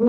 A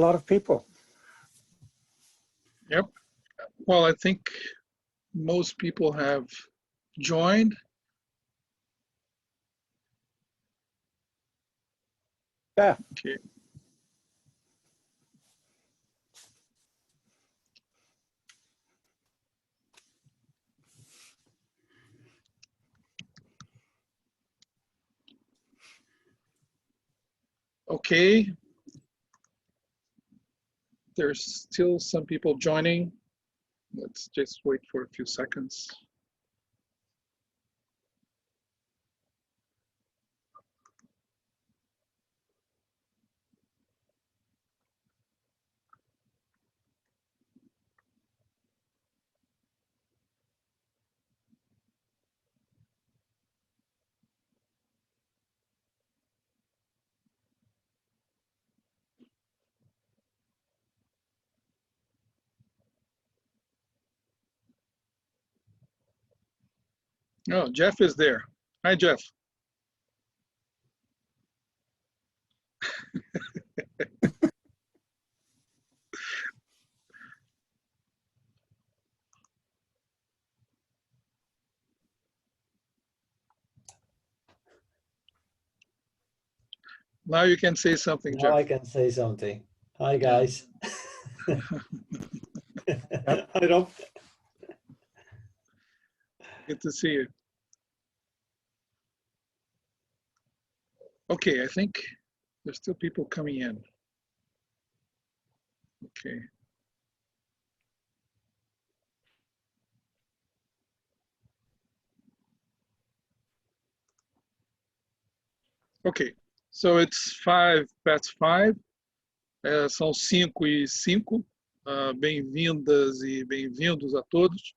lot of people. Yep. Well, I think most people have joined. Yeah. Okay. Okay. There's still some people joining. Let's just wait for a few seconds. Oh, Jeff is there. Hi, Jeff. Now you can say something, Now Jeff. I can say something. Hi, guys. Hi, Rob. Good to see you. Okay, I think there's still people coming in. Okay. Okay, so it's 5:05. São 5:05. Bem-vindas e bem-vindos a todos.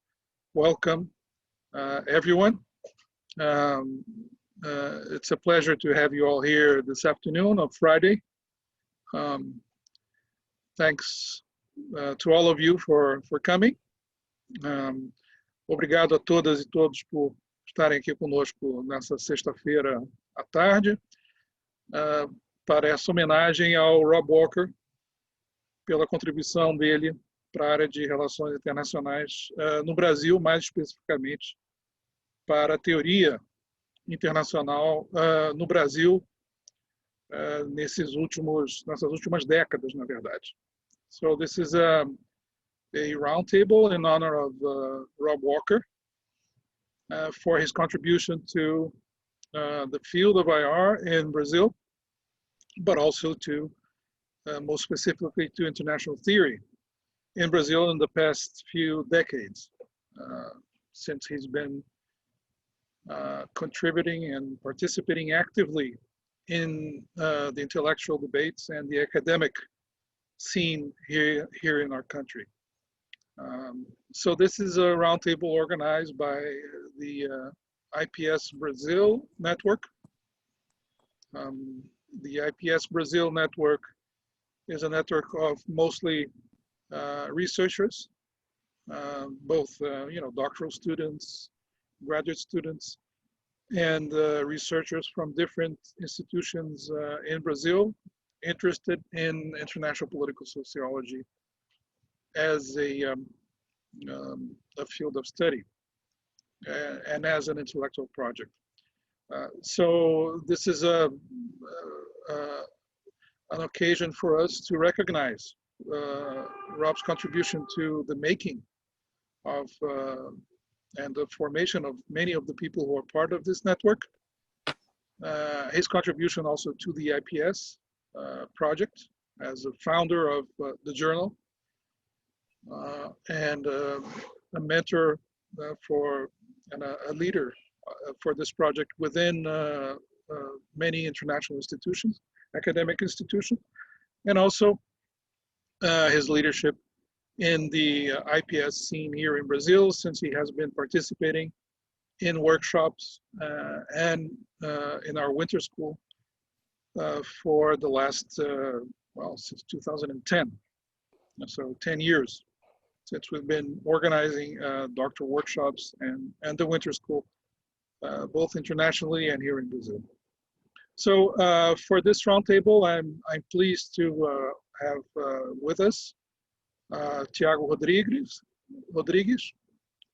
Welcome, everyone. It's a pleasure to have you all here this afternoon on Friday. Thanks to all of you for coming. Obrigado a todas e todos por estarem aqui conosco nessa sexta-feira à tarde, para essa homenagem ao Rob Walker, pela contribuição dele para a área de relações internacionais no Brasil, mais especificamente para a teoria internacional no Brasil nessas últimas décadas, na verdade. So this is a a roundtable in honor of Rob Walker for his contribution to the field of IR in Brazil, but also to, most specifically, to international theory in Brazil in the past few decades, since he's been contributing and participating actively in the intellectual debates and the academic scene here in our country. So this is a roundtable organized by the IPS Brazil network. The IPS Brazil network is a network of mostly researchers, both doctoral students, graduate students, and researchers from different institutions in Brazil interested in international political sociology as a field of study and as an intellectual project. So this is an occasion for us to recognize Rob's contribution to the making of and the formation of many of the people who are part of this network. His contribution also to the IPS project as a founder of the journal and a mentor for and a leader for this project within many international institutions, academic institutions, and also his leadership in the IPS scene here in Brazil, since he has been participating in workshops and in our winter school for the last, well, since 2010. So 10 years since we've been organizing doctoral workshops and the winter school, both internationally and here in Brazil. So for this roundtable, I'm pleased to have with us Tiago Rodrigues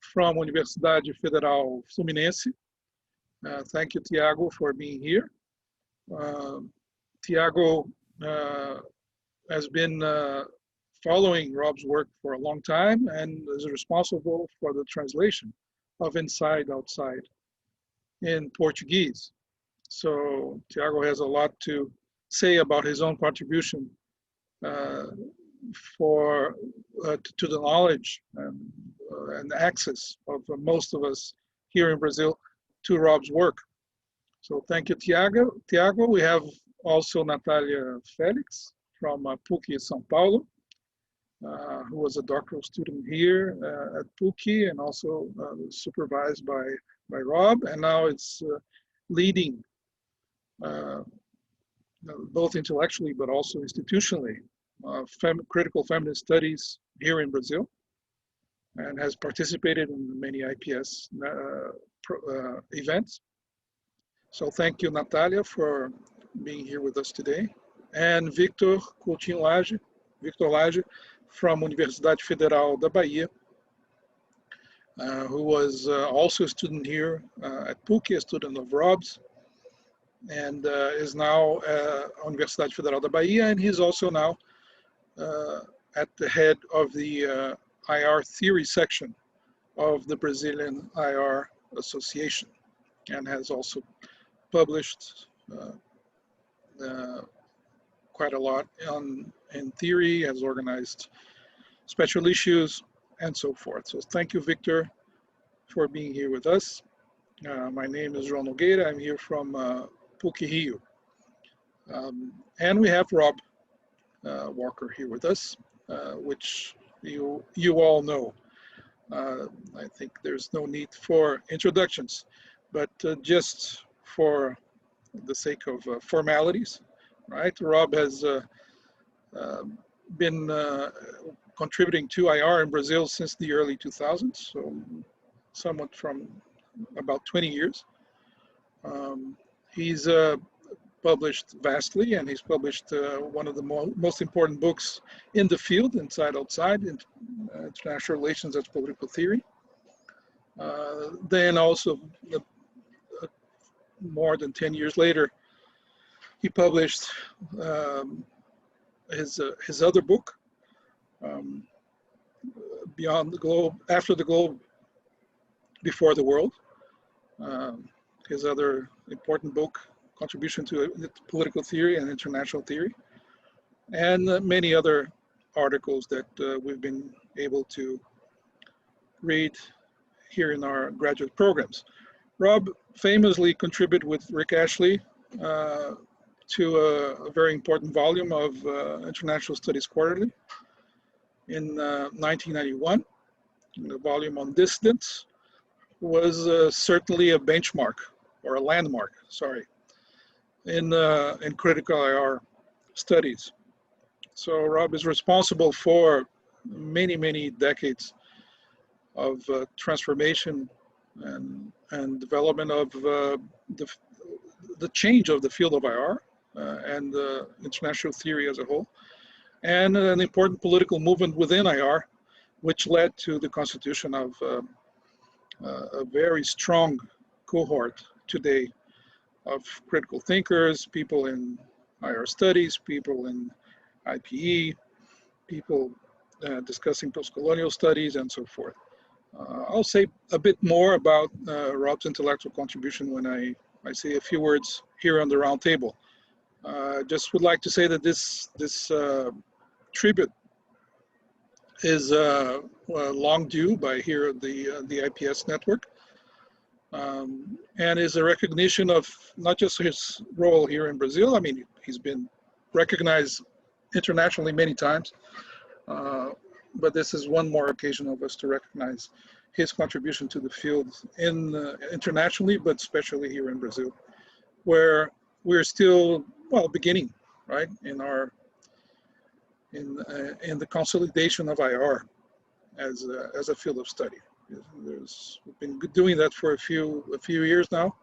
from Universidade Federal Fluminense. Thank you, Tiago, for being here. Tiago has been following Rob's work for a long time and is responsible for the translation of Inside Outside in Portuguese. So Tiago has a lot to say about his own contribution to the knowledge and access of most of us here in Brazil to Rob's work. So thank you, Tiago. We have also Natalia Felix from PUC São Paulo, who was a doctoral student here at PUC and also supervised by Rob, and now it's leading both intellectually but also institutionally critical feminist studies here in Brazil, and has participated in many IPS events. So thank you, Natalia, for being here with us today. And Victor Coutinho Lage from Universidade Federal da Bahia, who was also a student here at PUC, a student of Rob's, and is now Universidade Federal da Bahia, and he's also now at the head of the IR theory section of the Brazilian IR Association, and has also published quite a lot in theory, has organized special issues, and so forth. So thank you, Victor, for being here with us. My name is João Nogueira. I'm here from PUC Rio. And we have Rob Walker here with us, which you all know. I think there's no need for introductions, but just for the sake of formalities, right? Rob has been contributing to IR in Brazil since the early 2000s, so somewhat from about 20 years. He's published vastly, and he's published one of the most important books in the field, Inside Outside, in International Relations as Political Theory. Then also, more than 10 years later, he published his other book, Beyond the Globe, After the Globe, Before the World. His other important book, Contribution to Political Theory and International Theory, and many other articles that we've been able to read here in our graduate programs. Rob famously contributed with Rick Ashley to a very important volume of International Studies Quarterly in 1991. The volume on dissidence was certainly a benchmark, or a landmark, sorry, in critical IR studies. So Rob is responsible for many, many decades of transformation and development of the change of the field of IR and international theory as a whole, and an important political movement within IR, which led to the constitution of a very strong cohort today of critical thinkers, people in IR studies, people in IPE, people discussing post-colonial studies, and so forth. I'll say a bit more about Rob's intellectual contribution when I say a few words here on the round table. Just would like to say that this tribute is long due by here at the IPS network, and is a recognition of not just his role here in Brazil. I mean, he's been recognized internationally many times, but this is one more occasion of us to recognize his contribution to the field internationally, but especially here in Brazil, where we're still, well, beginning, right, in the consolidation of IR as a field of study. We've been doing that for a few years now,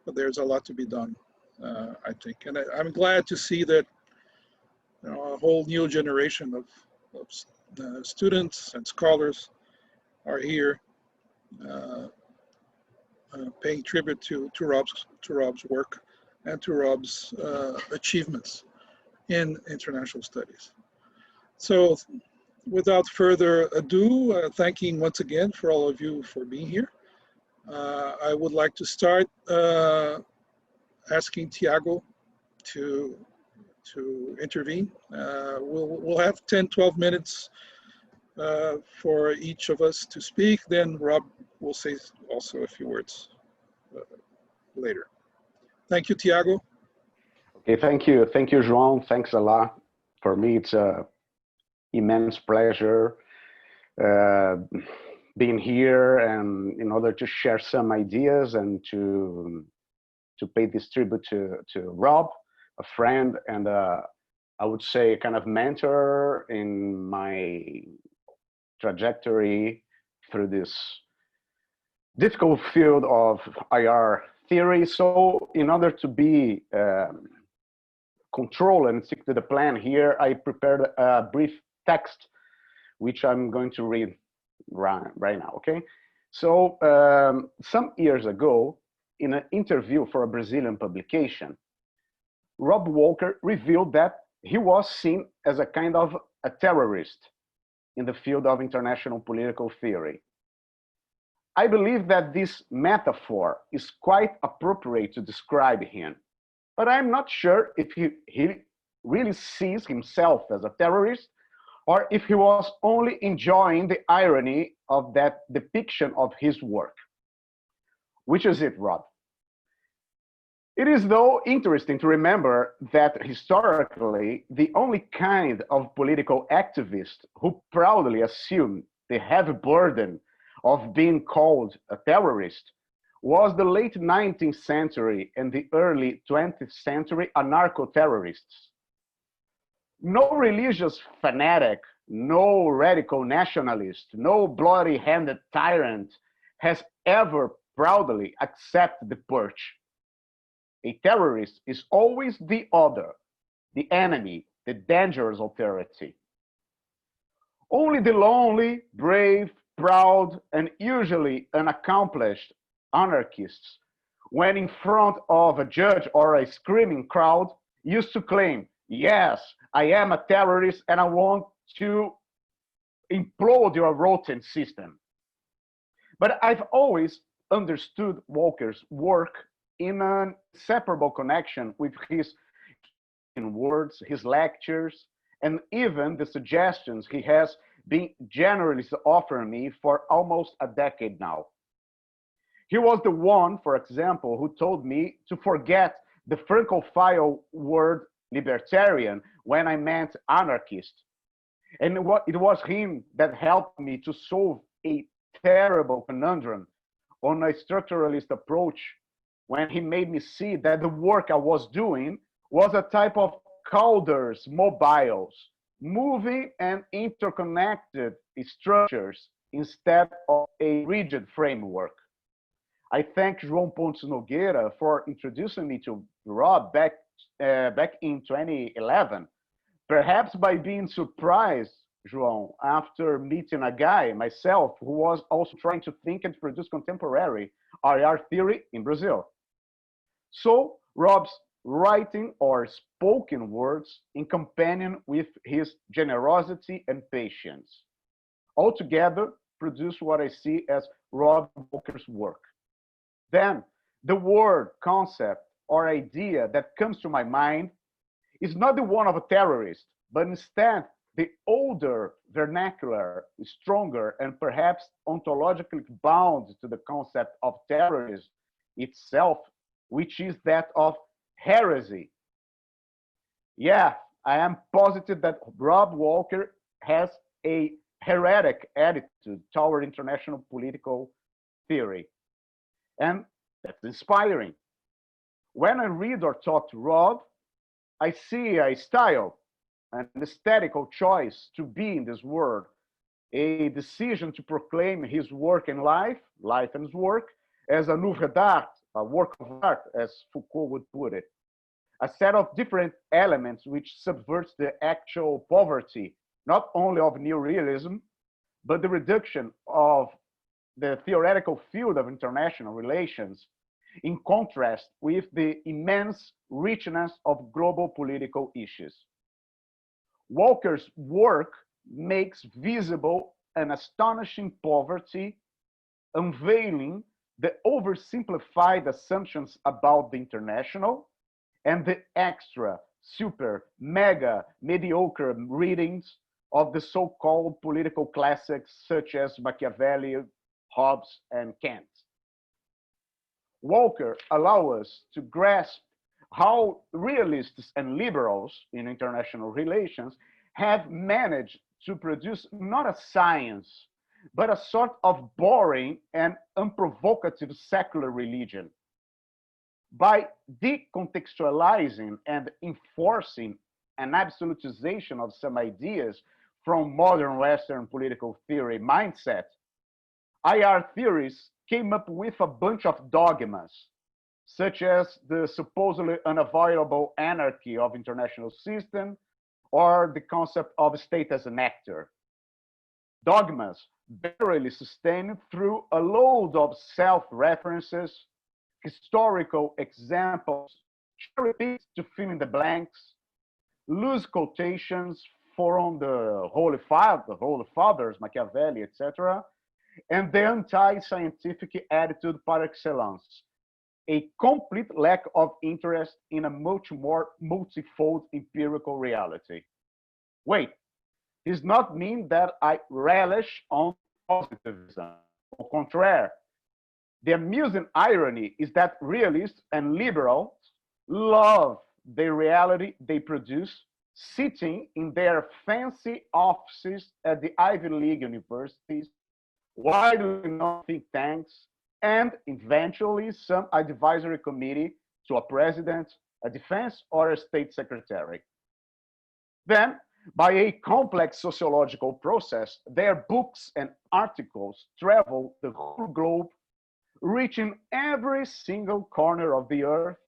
but there's a lot to be done, I think. And I'm glad to see that, you know, a whole new generation of students and scholars are here paying tribute to Rob's work and to Rob's achievements in international studies. So without further ado, thanking once again for all of you for being here. I would like to start asking Tiago to intervene. We'll have 10-12 minutes for each of us to speak. Then Rob will say also a few words later. Thank you, Tiago. Okay, thank you, João. Thanks a lot. For me, it's a immense pleasure being here, and in order to share some ideas and to pay this tribute to Rob, a friend and I would say kind of mentor in my trajectory through this difficult field of IR theory. So in order to be control and stick to the plan here, I prepared a brief text, which I'm going to read right now, okay? So some years ago, in an interview for a Brazilian publication, Rob Walker revealed that he was seen as a kind of a terrorist in the field of international political theory. I believe that this metaphor is quite appropriate to describe him, but I'm not sure if he really sees himself as a terrorist or if he was only enjoying the irony of that depiction of his work. Which is it, Rob? It is, though, interesting to remember that historically, the only kind of political activist who proudly assumed the heavy burden of being called a terrorist was the late 19th century and the early 20th century anarcho-terrorists. No religious fanatic, no radical nationalist, no bloody-handed tyrant has ever proudly accepted the purge. A terrorist is always the other, the enemy, the dangerous authority. Only the lonely, brave, proud, and usually unaccomplished anarchists, when in front of a judge or a screaming crowd, used to claim, yes, I am a terrorist and I want to implode your rotten system. But I've always understood Walker's work in an inseparable connection with his words, his lectures, and even the suggestions he has been generously offering me for almost a decade now. He was the one, for example, who told me to forget the Francophile word libertarian when I meant anarchist. And it was him that helped me to solve a terrible conundrum on a structuralist approach when he made me see that the work I was doing was a type of Calder's mobiles, moving and interconnected structures instead of a rigid framework. I thank João Pontes Nogueira for introducing me to Rob back in 2011, perhaps by being surprised, João, after meeting a guy, myself, who was also trying to think and produce contemporary IR theory in Brazil. So Rob's writing or spoken words in companion with his generosity and patience altogether produce what I see as Rob Walker's work. Then the word, concept, or idea that comes to my mind is not the one of a terrorist, but instead the older, vernacular, stronger, and perhaps ontologically bound to the concept of terrorism itself, which is that of heresy. Yeah, I am positive that Rob Walker has a heretic attitude toward international political theory. And that's inspiring. When I read or talk to Rob, I see a style, an aesthetical choice to be in this world, a decision to proclaim his work and life and his work, as an œuvre d'art, a work of art, as Foucault would put it. A set of different elements which subverts the actual poverty, not only of neorealism, but the reduction of the theoretical field of international relations, in contrast with the immense richness of global political issues. Walker's work makes visible an astonishing poverty, unveiling the oversimplified assumptions about the international and the extra, super, mega, mediocre readings of the so-called political classics such as Machiavelli, Hobbes, and Kant. Walker allows us to grasp how realists and liberals in international relations have managed to produce not a science, but a sort of boring and unprovocative secular religion. By decontextualizing and enforcing an absolutization of some ideas from modern Western political theory mindset, IR theories came up with a bunch of dogmas, such as the supposedly unavoidable anarchy of international system or the concept of state as an actor. Dogmas barely sustained through a load of self-references, historical examples, cherry-picked to fill in the blanks, loose quotations from the Holy Fathers, Machiavelli, etc., and the anti-scientific attitude par excellence, a complete lack of interest in a much more multifold empirical reality. Wait, does not mean that I relish on positivism. Au contraire, the amusing irony is that realists and liberals love the reality they produce sitting in their fancy offices at the Ivy League universities, widely known think tanks, and eventually some advisory committee to a president, a defense, or a state secretary. Then, by a complex sociological process, their books and articles travel the whole globe, reaching every single corner of the earth,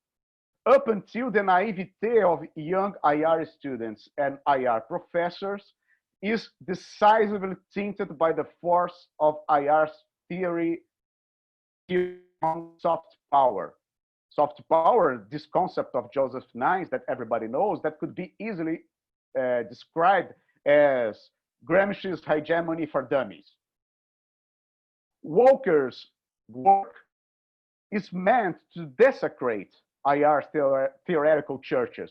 up until the naivete of young IR students and IR professors is decisively tainted by the force of IR's theory on soft power. Soft power, this concept of Joseph Nice that everybody knows, that could be easily described as Gramsci's Hegemony for Dummies. Walker's work is meant to desecrate IR theoretical churches.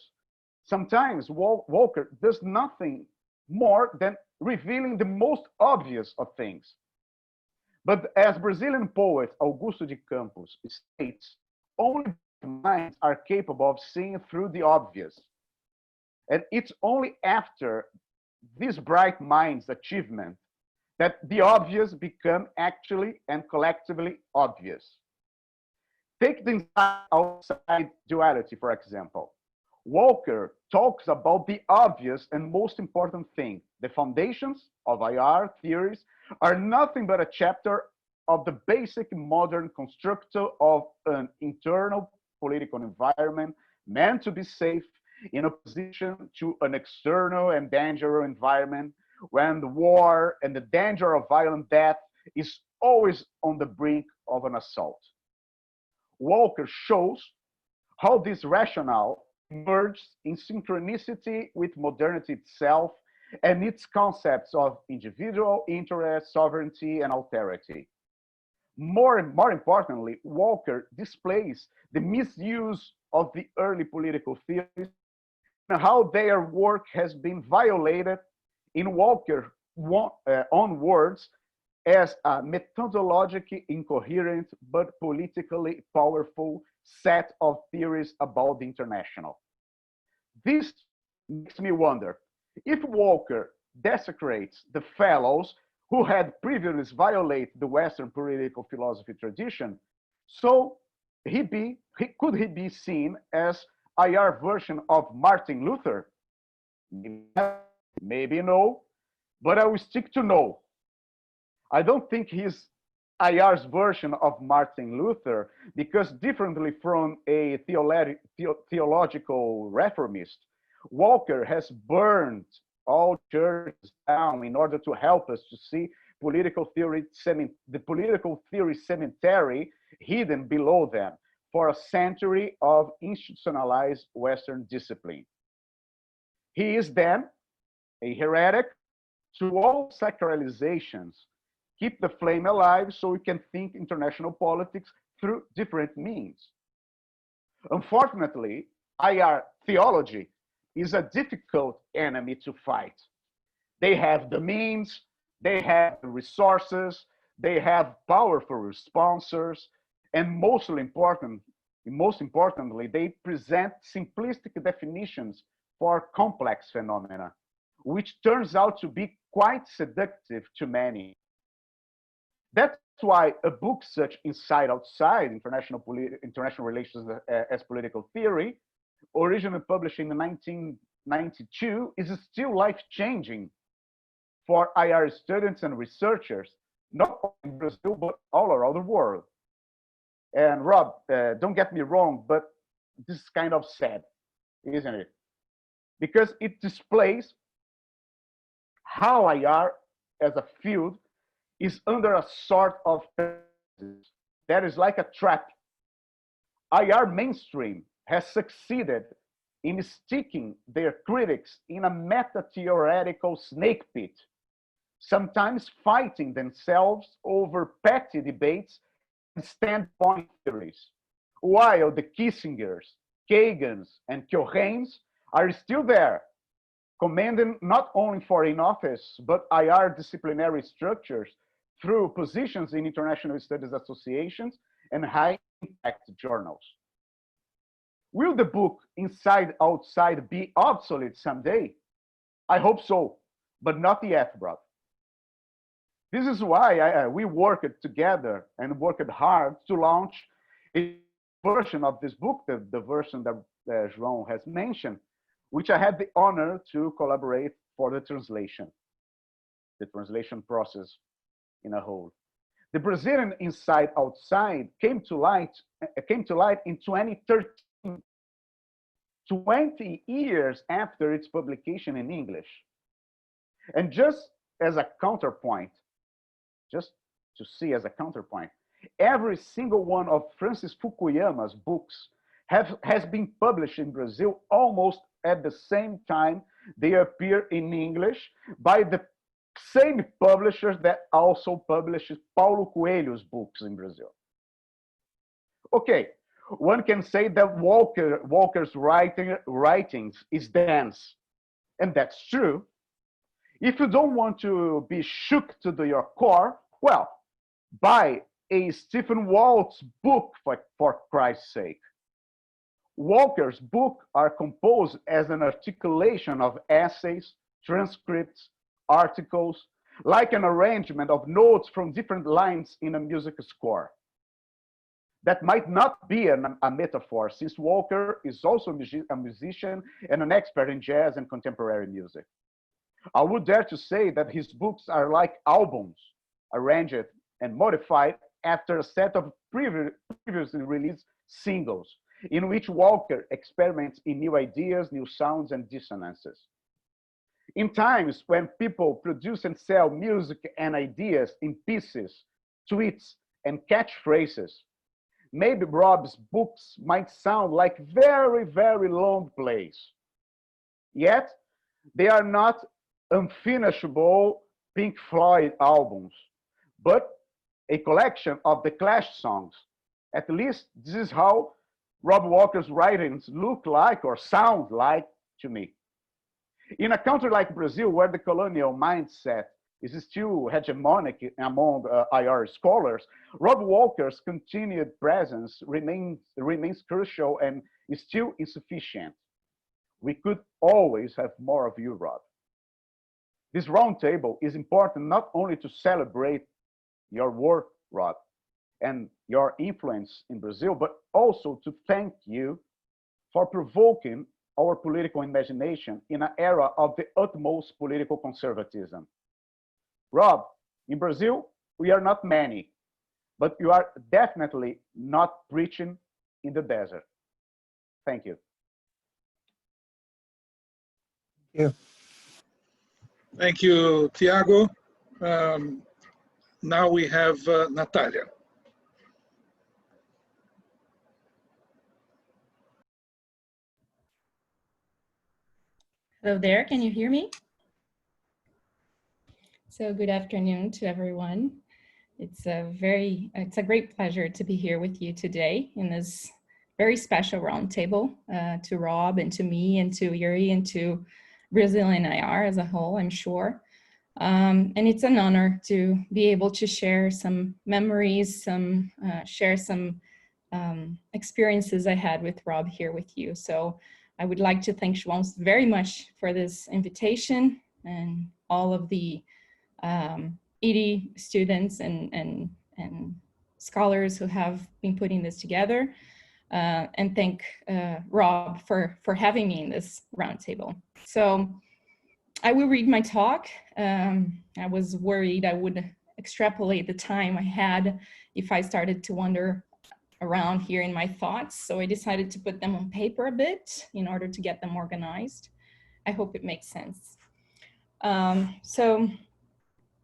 Sometimes Walker does nothing more than revealing the most obvious of things. But as Brazilian poet Augusto de Campos states, only minds are capable of seeing through the obvious. And it's only after this bright mind's achievement that the obvious become actually and collectively obvious. Take the inside-outside duality, for example. Walker talks about the obvious and most important thing. The foundations of IR theories are nothing but a chapter of the basic modern constructor of an internal political environment meant to be safe in opposition to an external and dangerous environment when the war and the danger of violent death is always on the brink of an assault. Walker shows how this rationale emerges in synchronicity with modernity itself and its concepts of individual interest, sovereignty, and alterity. More importantly, Walker displays the misuse of the early political theories and how their work has been violated in Walker's own words as a methodologically incoherent but politically powerful set of theories about the international. This makes me wonder if Walker desecrates the fellows who had previously violated the Western political philosophy tradition, so could he be seen as IR version of Martin Luther? Maybe no, but I will stick to no. I don't think he's IR's version of Martin Luther because differently from a theological reformist, Walker has burned all churches down in order to help us to see the political theory cemetery hidden below them for a century of institutionalized Western discipline. He is then a heretic to all sacralizations. Keep the flame alive so we can think international politics through different means. Unfortunately, IR theology is a difficult enemy to fight. They have the means, they have the resources, they have powerful sponsors, and most importantly, they present simplistic definitions for complex phenomena, which turns out to be quite seductive to many. That's why a book such Inside Outside, International Relations as Political Theory, originally published in 1992, is still life-changing for IR students and researchers, not only in Brazil, but all around the world. And Rob, don't get me wrong, but this is kind of sad, isn't it? Because it displays how IR as a field is under a sort of that is like a trap. IR mainstream has succeeded in sticking their critics in a meta-theoretical snake pit, sometimes fighting themselves over petty debates and standpoint theories, while the Kissingers, Kagans, and Cohens are still there, commanding not only foreign office, but IR disciplinary structures through positions in international studies associations and high-impact journals. Will the book Inside Outside be obsolete someday? I hope so, but not yet, brother. This is why we worked together and worked hard to launch a version of this book, the version that João has mentioned, which I had the honor to collaborate for the translation process in a whole. The Brazilian Inside Outside came to light in 2013, 20 years after its publication in English. And just as a counterpoint, just to see as a counterpoint, every single one of Francis Fukuyama's books has been published in Brazil almost at the same time they appear in English by the same publishers that also published Paulo Coelho's books in Brazil. Okay, one can say that Walker's writings is dense, and that's true. If you don't want to be shook to your core, well, buy a Stephen Waltz book for Christ's sake. Walker's books are composed as an articulation of essays, transcripts, articles, like an arrangement of notes from different lines in a music score. That might not be a metaphor, since Walker is also a musician and an expert in jazz and contemporary music. I would dare to say that his books are like albums, arranged and modified after a set of previously released singles, in which Walker experiments in new ideas, new sounds, and dissonances. In times when people produce and sell music and ideas in pieces, tweets, and catchphrases, maybe Rob's books might sound like very, very long plays. Yet, they are not unfinishable Pink Floyd albums, but a collection of the Clash songs. At least this is how Rob Walker's writings look like or sound like to me. In a country like Brazil, where the colonial mindset is still hegemonic among IR scholars, Rob Walker's continued presence remains crucial and is still insufficient. We could always have more of you, Rob. This roundtable is important not only to celebrate your work, Rob, and your influence in Brazil, but also to thank you for provoking our political imagination in an era of the utmost political conservatism. Rob, in Brazil, we are not many, but you are definitely not preaching in the desert. Thank you. Yeah. Thank you, Tiago. Now we have Natalia. Hello there, can you hear me? So good afternoon to everyone. It's a great pleasure to be here with you today in this very special roundtable, to Rob and to me and to Yuri and to Brazilian IR as a whole, I'm sure. And it's an honor to be able to share some memories, share some experiences I had with Rob here with you. So I would like to thank João very much for this invitation and all of the ED students and scholars who have been putting this together, and thank Rob for having me in this roundtable. So I will read my talk. I was worried I would extrapolate the time I had if I started to wander around here in my thoughts. So I decided to put them on paper a bit in order to get them organized. I hope it makes sense. So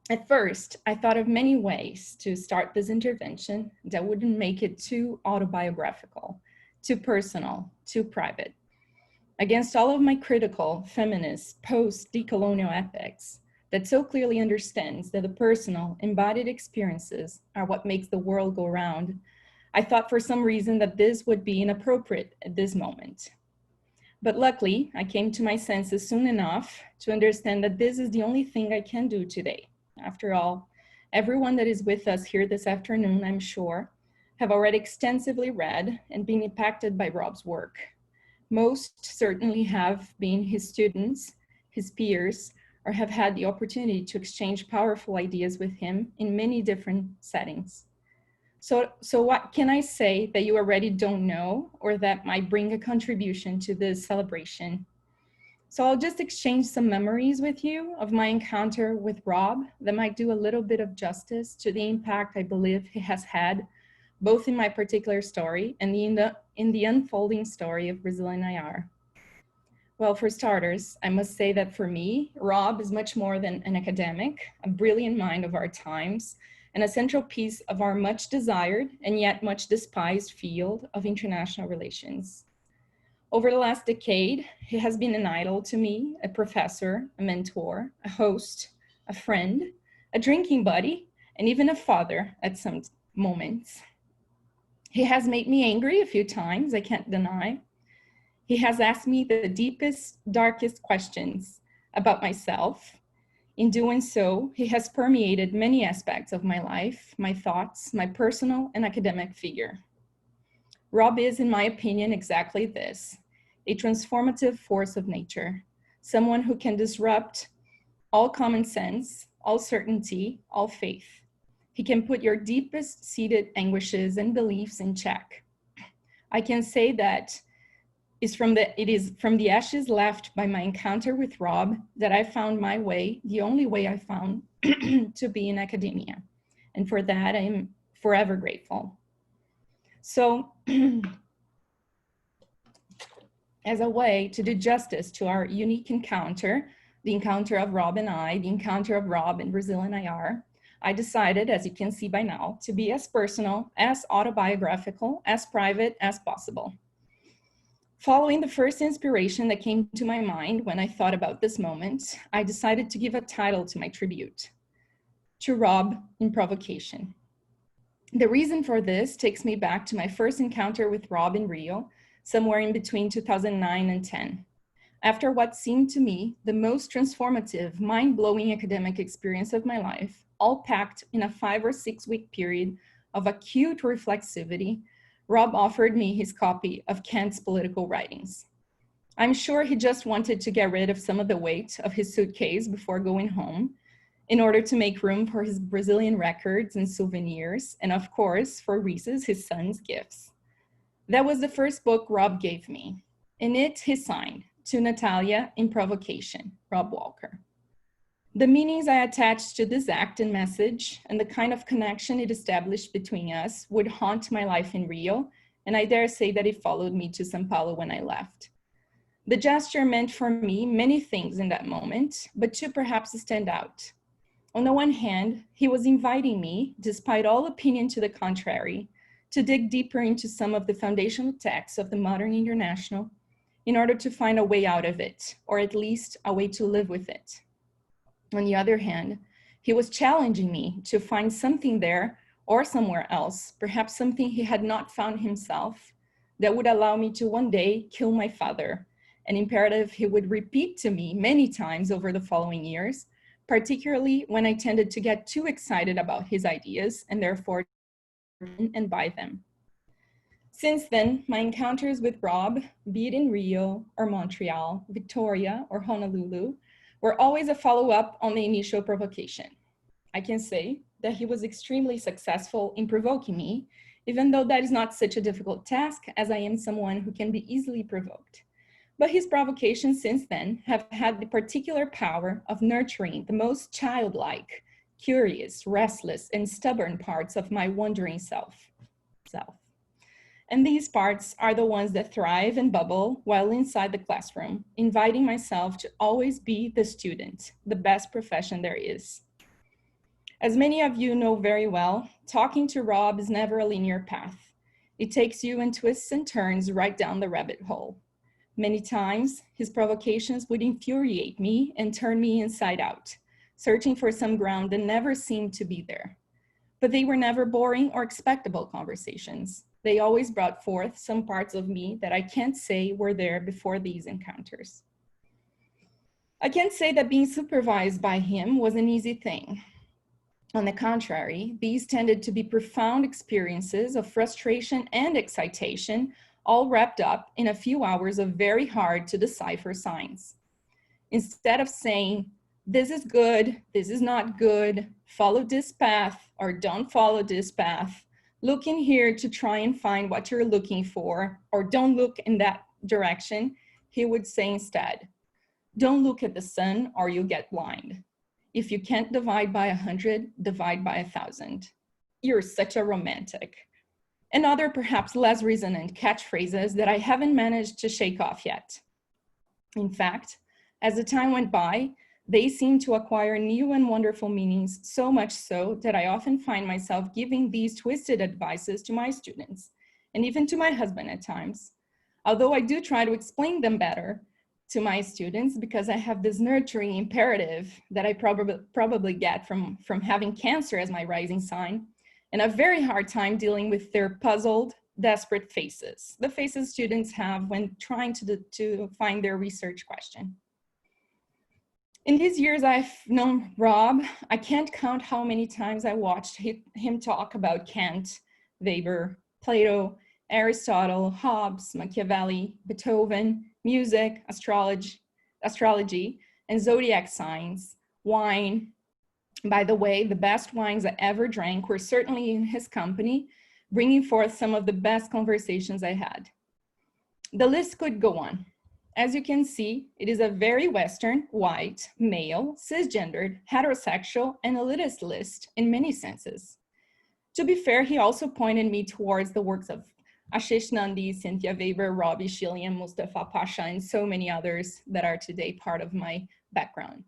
at first, I thought of many ways to start this intervention that wouldn't make it too autobiographical, too personal, too private. Against all of my critical, feminist, post-decolonial ethics that so clearly understands that the personal, embodied experiences are what makes the world go round, I thought for some reason that this would be inappropriate at this moment. But luckily, I came to my senses soon enough to understand that this is the only thing I can do today. After all, everyone that is with us here this afternoon, I'm sure, have already extensively read and been impacted by Rob's work. Most certainly have been his students, his peers, or have had the opportunity to exchange powerful ideas with him in many different settings. So what can I say that you already don't know or that might bring a contribution to this celebration? So I'll just exchange some memories with you of my encounter with Rob that might do a little bit of justice to the impact I believe he has had, both in my particular story and in the unfolding story of Brazilian IR. Well, for starters, I must say that for me, Rob is much more than an academic, a brilliant mind of our times, and a central piece of our much desired and yet much despised field of international relations. Over the last decade, he has been an idol to me, a professor, a mentor, a host, a friend, a drinking buddy, and even a father at some moments. He has made me angry a few times, I can't deny. He has asked me the deepest, darkest questions about myself. In doing so, he has permeated many aspects of my life, my thoughts, my personal and academic figure. Rob is, in my opinion, exactly this, a transformative force of nature, someone who can disrupt all common sense, all certainty, all faith. He can put your deepest seated anguishes and beliefs in check. I can say that it is from the ashes left by my encounter with Rob that I found my way, the only way I found to be in academia. And for that, I am forever grateful. So as a way to do justice to our unique encounter, the encounter of Rob and I, the encounter of Rob in Brazil and IR, I decided, as you can see by now, to be as personal, as autobiographical, as private as possible. Following the first inspiration that came to my mind when I thought about this moment, I decided to give a title to my tribute, To Rob in Provocation. The reason for this takes me back to my first encounter with Rob in Rio, somewhere in between 2009 and 10. After what seemed to me the most transformative, mind-blowing academic experience of my life, all packed in a 5 or 6 week period of acute reflexivity, Rob offered me his copy of Kant's political writings. I'm sure he just wanted to get rid of some of the weight of his suitcase before going home, in order to make room for his Brazilian records and souvenirs, and of course, for Reese's, his son's gifts. That was the first book Rob gave me. In it, he signed, To Natalia in Provocation, Rob Walker. The meanings I attached to this act and message and the kind of connection it established between us would haunt my life in Rio, and I dare say that it followed me to São Paulo when I left. The gesture meant for me many things in that moment, but two perhaps stand out. On the one hand, he was inviting me, despite all opinion to the contrary, to dig deeper into some of the foundational texts of the modern international in order to find a way out of it, or at least a way to live with it. On the other hand, he was challenging me to find something there or somewhere else, perhaps something he had not found himself, that would allow me to one day kill my father, an imperative he would repeat to me many times over the following years, particularly when I tended to get too excited about his ideas and therefore and buy them. Since then, my encounters with Rob, be it in Rio or Montreal, Victoria or Honolulu, were always a follow-up on the initial provocation. I can say that he was extremely successful in provoking me, even though that is not such a difficult task, as I am someone who can be easily provoked. But his provocations since then have had the particular power of nurturing the most childlike, curious, restless, and stubborn parts of my wandering self. And these parts are the ones that thrive and bubble while inside the classroom, inviting myself to always be the student, the best profession there is. As many of you know very well, talking to Rob is never a linear path. It takes you in twists and turns right down the rabbit hole. Many times, his provocations would infuriate me and turn me inside out, searching for some ground that never seemed to be there. But they were never boring or expectable conversations. They always brought forth some parts of me that I can't say were there before these encounters. I can't say that being supervised by him was an easy thing. On the contrary, these tended to be profound experiences of frustration and excitation, all wrapped up in a few hours of very hard to decipher signs. Instead of saying, this is good, this is not good, follow this path, or don't follow this path, look in here to try and find what you're looking for, or don't look in that direction, he would say instead, don't look at the sun or you'll get blind. If you can't divide by 100, divide by 1,000. You're such a romantic. And other perhaps less resonant catchphrases that I haven't managed to shake off yet. In fact, as the time went by, they seemed to acquire new and wonderful meanings, so much so that I often find myself giving these twisted advices to my students, and even to my husband at times. Although I do try to explain them better, to my students because I have this nurturing imperative that I probably get from having Cancer as my rising sign, and a very hard time dealing with their puzzled, desperate faces, the faces students have when trying to find their research question. In these years I've known Rob, I can't count how many times I watched him talk about Kant, Weber, Plato, Aristotle, Hobbes, Machiavelli, Beethoven, music, astrology, and zodiac signs, wine. By the way, the best wines I ever drank were certainly in his company, bringing forth some of the best conversations I had. The list could go on. As you can see, it is a very Western, white, male, cisgendered, heterosexual, and elitist list in many senses. To be fair, he also pointed me towards the works of Ashish Nandi, Cynthia Weber, Robbie Shilliam, Mustafa Pasha, and so many others that are today part of my background.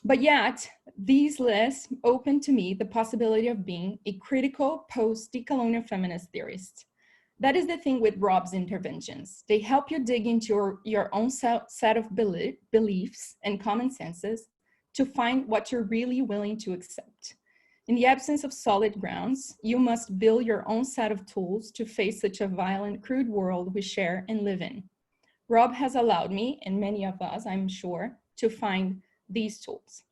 But yet, these lists open to me the possibility of being a critical post-decolonial feminist theorist. That is the thing with Rob's interventions. They help you dig into your own set of beliefs and common senses to find what you're really willing to accept. In the absence of solid grounds, you must build your own set of tools to face such a violent, crude world we share and live in. Rob has allowed me, and many of us, I'm sure, to find these tools.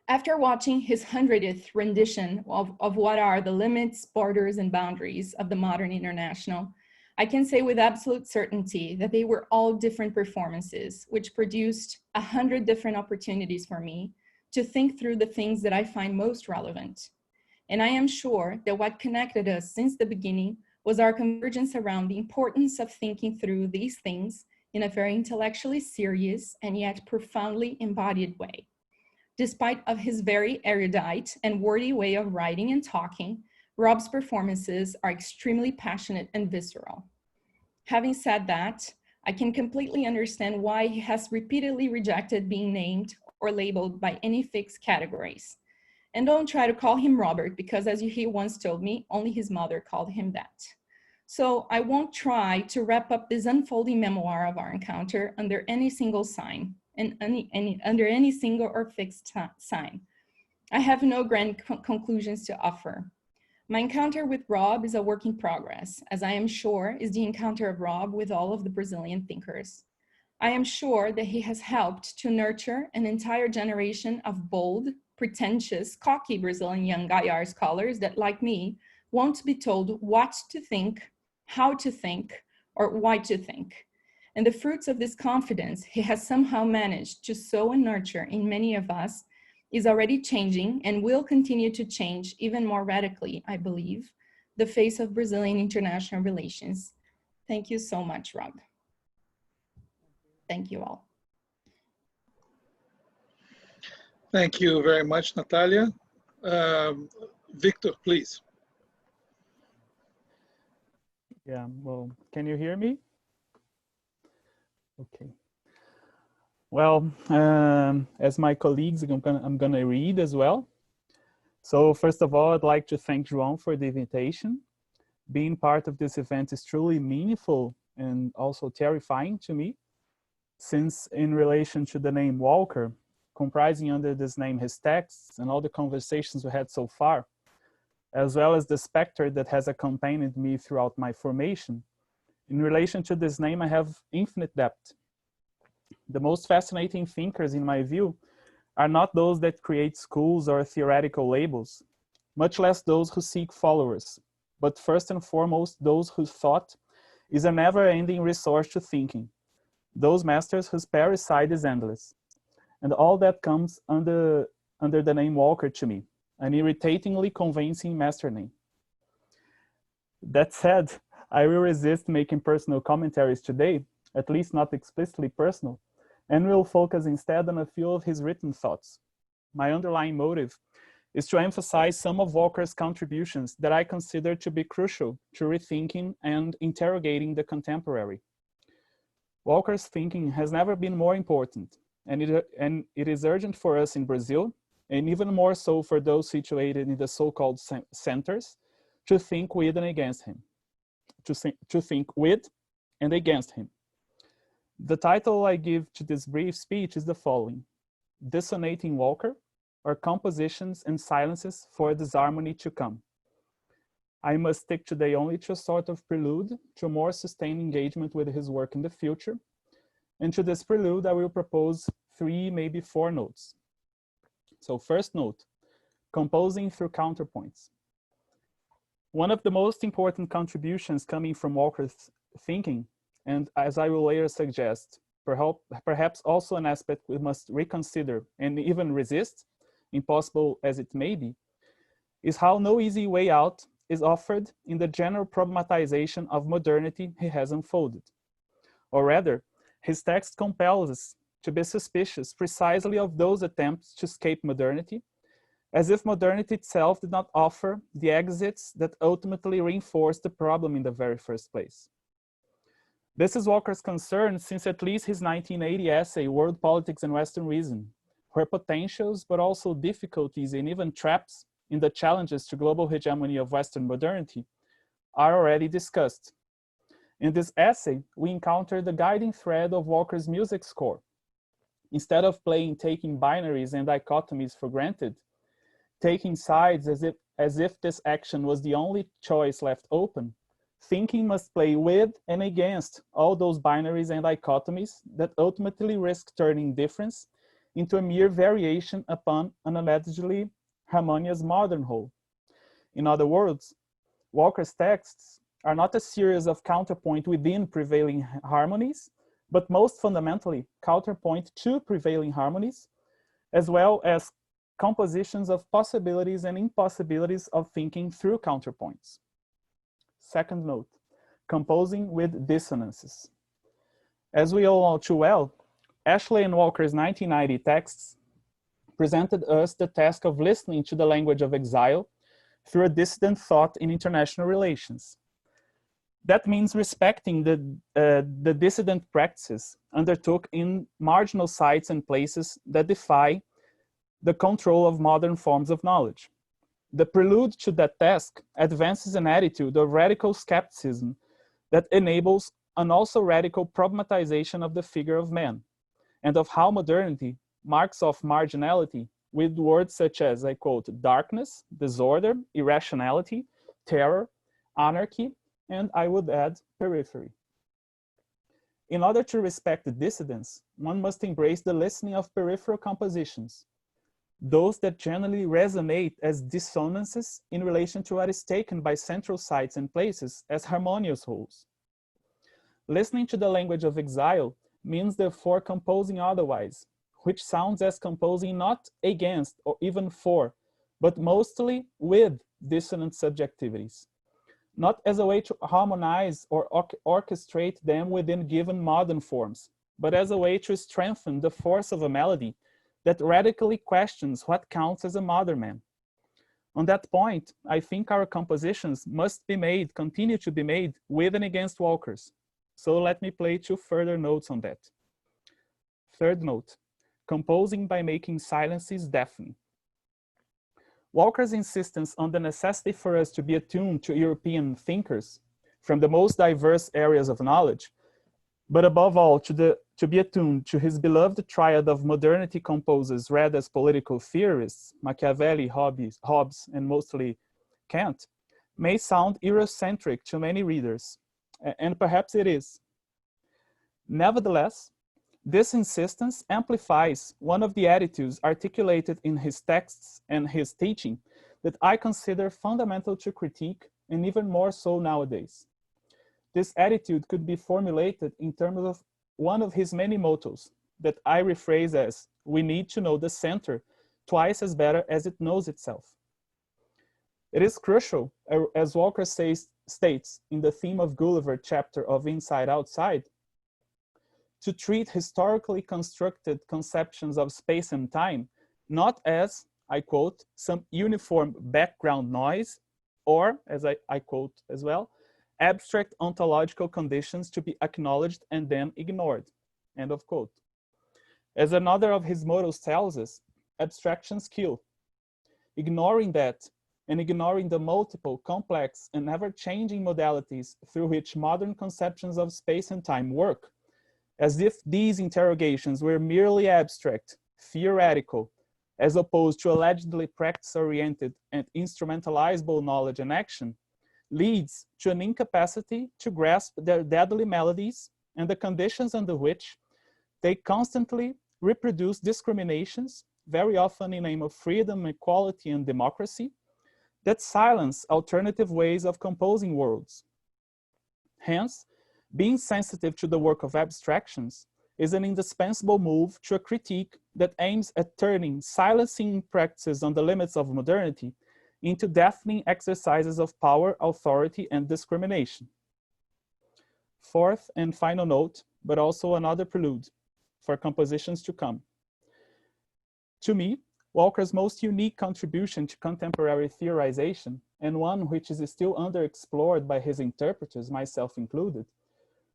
After watching his 100th rendition of what are the limits, borders, and boundaries of the modern international, I can say with absolute certainty that they were all different performances, which produced 100 different opportunities for me to think through the things that I find most relevant. And I am sure that what connected us since the beginning was our convergence around the importance of thinking through these things in a very intellectually serious and yet profoundly embodied way. Despite of his very erudite and wordy way of writing and talking, Rob's performances are extremely passionate and visceral. Having said that, I can completely understand why he has repeatedly rejected being named or labeled by any fixed categories. And don't try to call him Robert, because as he once told me, only his mother called him that. So I won't try to wrap up this unfolding memoir of our encounter under any single sign, and under any single or fixed sign. I have no grand conclusions to offer. My encounter with Rob is a work in progress, as I am sure is the encounter of Rob with all of the Brazilian thinkers. I am sure that he has helped to nurture an entire generation of bold, pretentious, cocky Brazilian young Gaillard scholars that, like me, won't be told what to think, how to think, or why to think. And the fruits of this confidence he has somehow managed to sow and nurture in many of us is already changing and will continue to change even more radically, I believe, the face of Brazilian international relations. Thank you so much, Rob. Thank you all. Thank you very much, Natalia. Victor, please. Yeah, well, can you hear me? Okay. Well, as my colleagues, I'm gonna read as well. So first of all, I'd like to thank João for the invitation. Being part of this event is truly meaningful and also terrifying to me, since in relation to the name Walker, comprising under this name his texts and all the conversations we had so far, as well as the specter that has accompanied me throughout my formation, in relation to this name, I have infinite depth. The most fascinating thinkers, in my view, are not those that create schools or theoretical labels, much less those who seek followers, but first and foremost, those whose thought is a never-ending resource to thinking, those masters whose parricide is endless. And all that comes under the name Walker to me, an irritatingly convincing master name. That said, I will resist making personal commentaries today, at least not explicitly personal, and will focus instead on a few of his written thoughts. My underlying motive is to emphasize some of Walker's contributions that I consider to be crucial to rethinking and interrogating the contemporary. Walker's thinking has never been more important, and it is urgent for us in Brazil, and even more so for those situated in the so-called centers, to think with and against him. To think with and against him. The title I give to this brief speech is the following: Dissonating Walker, or Compositions and Silences for Disharmony to Come. I must stick today only to a sort of prelude to more sustained engagement with his work in the future. And to this prelude, I will propose 3, maybe 4 notes. So first note, composing through counterpoints. One of the most important contributions coming from Walker's thinking, and as I will later suggest, perhaps also an aspect we must reconsider and even resist, impossible as it may be, is how no easy way out is offered in the general problematization of modernity he has unfolded. Or rather, his text compels us to be suspicious precisely of those attempts to escape modernity, as if modernity itself did not offer the exits that ultimately reinforce the problem in the very first place. This is Walker's concern since at least his 1980 essay, World Politics and Western Reason, where potentials, but also difficulties and even traps in the challenges to global hegemony of Western modernity are already discussed. In this essay, we encounter the guiding thread of Walker's music score. Instead of taking binaries and dichotomies for granted, taking sides as if this action was the only choice left open, thinking must play with and against all those binaries and dichotomies that ultimately risk turning difference into a mere variation upon an allegedly harmonious modern whole. In other words, Walker's texts are not a series of counterpoint within prevailing harmonies, but most fundamentally counterpoint to prevailing harmonies, as well as compositions of possibilities and impossibilities of thinking through counterpoints. Second note, composing with dissonances. As we all know too well, Ashley and Walker's 1990 texts presented us the task of listening to the language of exile through a dissident thought in international relations. That means respecting the dissident practices undertook in marginal sites and places that defy the control of modern forms of knowledge. The prelude to that task advances an attitude of radical skepticism that enables an also radical problematization of the figure of man and of how modernity marks off marginality with words such as, I quote, darkness, disorder, irrationality, terror, anarchy, and I would add periphery. In order to respect the dissidents, one must embrace the listening of peripheral compositions, those that generally resonate as dissonances in relation to what is taken by central sites and places as harmonious wholes. Listening to the language of exile means therefore composing otherwise, which sounds as composing not against or even for, but mostly with dissonant subjectivities, not as a way to harmonize or orchestrate them within given modern forms, but as a way to strengthen the force of a melody that radically questions what counts as a modern man. On that point, I think our compositions must be made, continue to be made, with and against Walker's. So let me play 2 further notes on that. Third note, composing by making silences deafening. Walker's insistence on the necessity for us to be attuned to European thinkers from the most diverse areas of knowledge, but above all, to be attuned to his beloved triad of modernity composers read as political theorists, Machiavelli, Hobbes, and mostly Kant, may sound Eurocentric to many readers, and perhaps it is. Nevertheless, this insistence amplifies one of the attitudes articulated in his texts and his teaching that I consider fundamental to critique, and even more so nowadays. This attitude could be formulated in terms of one of his many mottos that I rephrase as, we need to know the center twice as better as it knows itself. It is crucial, as Walker states in the Theme of Gulliver chapter of Inside Outside, to treat historically constructed conceptions of space and time not as, I quote, some uniform background noise, or, as I quote as well, abstract ontological conditions to be acknowledged and then ignored, end of quote. As another of his mottos tells us, abstractions kill. Ignoring that, and ignoring the multiple, complex, and ever-changing modalities through which modern conceptions of space and time work, as if these interrogations were merely abstract, theoretical, as opposed to allegedly practice-oriented and instrumentalizable knowledge and action, leads to an incapacity to grasp their deadly melodies and the conditions under which they constantly reproduce discriminations, very often in the name of freedom, equality, and democracy, that silence alternative ways of composing worlds. Hence, being sensitive to the work of abstractions is an indispensable move to a critique that aims at turning silencing practices on the limits of modernity into deafening exercises of power, authority, and discrimination. Fourth and final note, but also another prelude for compositions to come. To me, Walker's most unique contribution to contemporary theorization, and one which is still underexplored by his interpreters, myself included,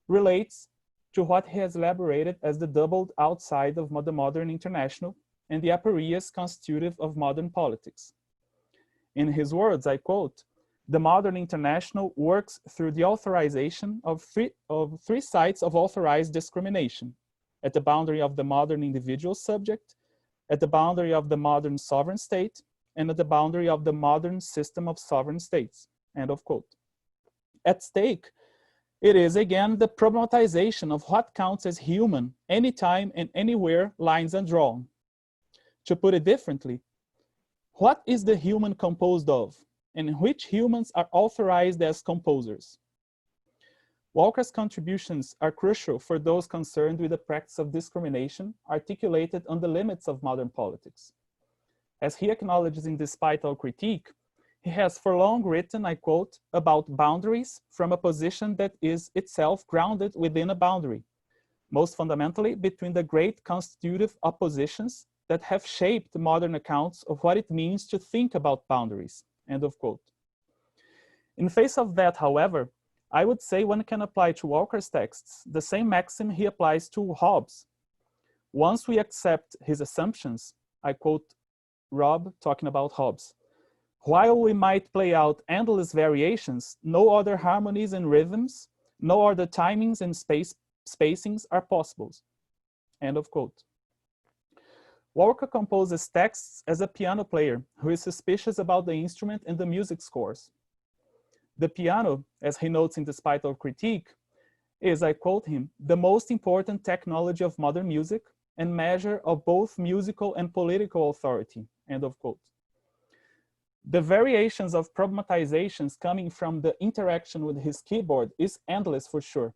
relates to what he has elaborated as the doubled outside of the modern international and the aporias constitutive of modern politics. In his words, I quote, "The modern international works through the authorization of three sites of authorized discrimination, at the boundary of the modern individual subject, at the boundary of the modern sovereign state, and at the boundary of the modern system of sovereign states," end of quote. At stake, it is again the problematization of what counts as human anytime and anywhere lines undrawn. To put it differently, what is the human composed of, and which humans are authorized as composers? Walker's contributions are crucial for those concerned with the practice of discrimination articulated on the limits of modern politics. As he acknowledges in Despite All Critique, he has for long written, I quote, about boundaries from a position that is itself grounded within a boundary, most fundamentally between the great constitutive oppositions that have shaped modern accounts of what it means to think about boundaries, end of quote. In face of that, however, I would say one can apply to Walker's texts the same maxim he applies to Hobbes. Once we accept his assumptions, I quote Rob talking about Hobbes, "While we might play out endless variations, no other harmonies and rhythms, no other timings and spacings are possible," end of quote. Walker composes texts as a piano player who is suspicious about the instrument and the music scores. The piano, as he notes in Despite All Critique, is, I quote him, "the most important technology of modern music and measure of both musical and political authority," end of quote. The variations of problematizations coming from the interaction with his keyboard is endless for sure,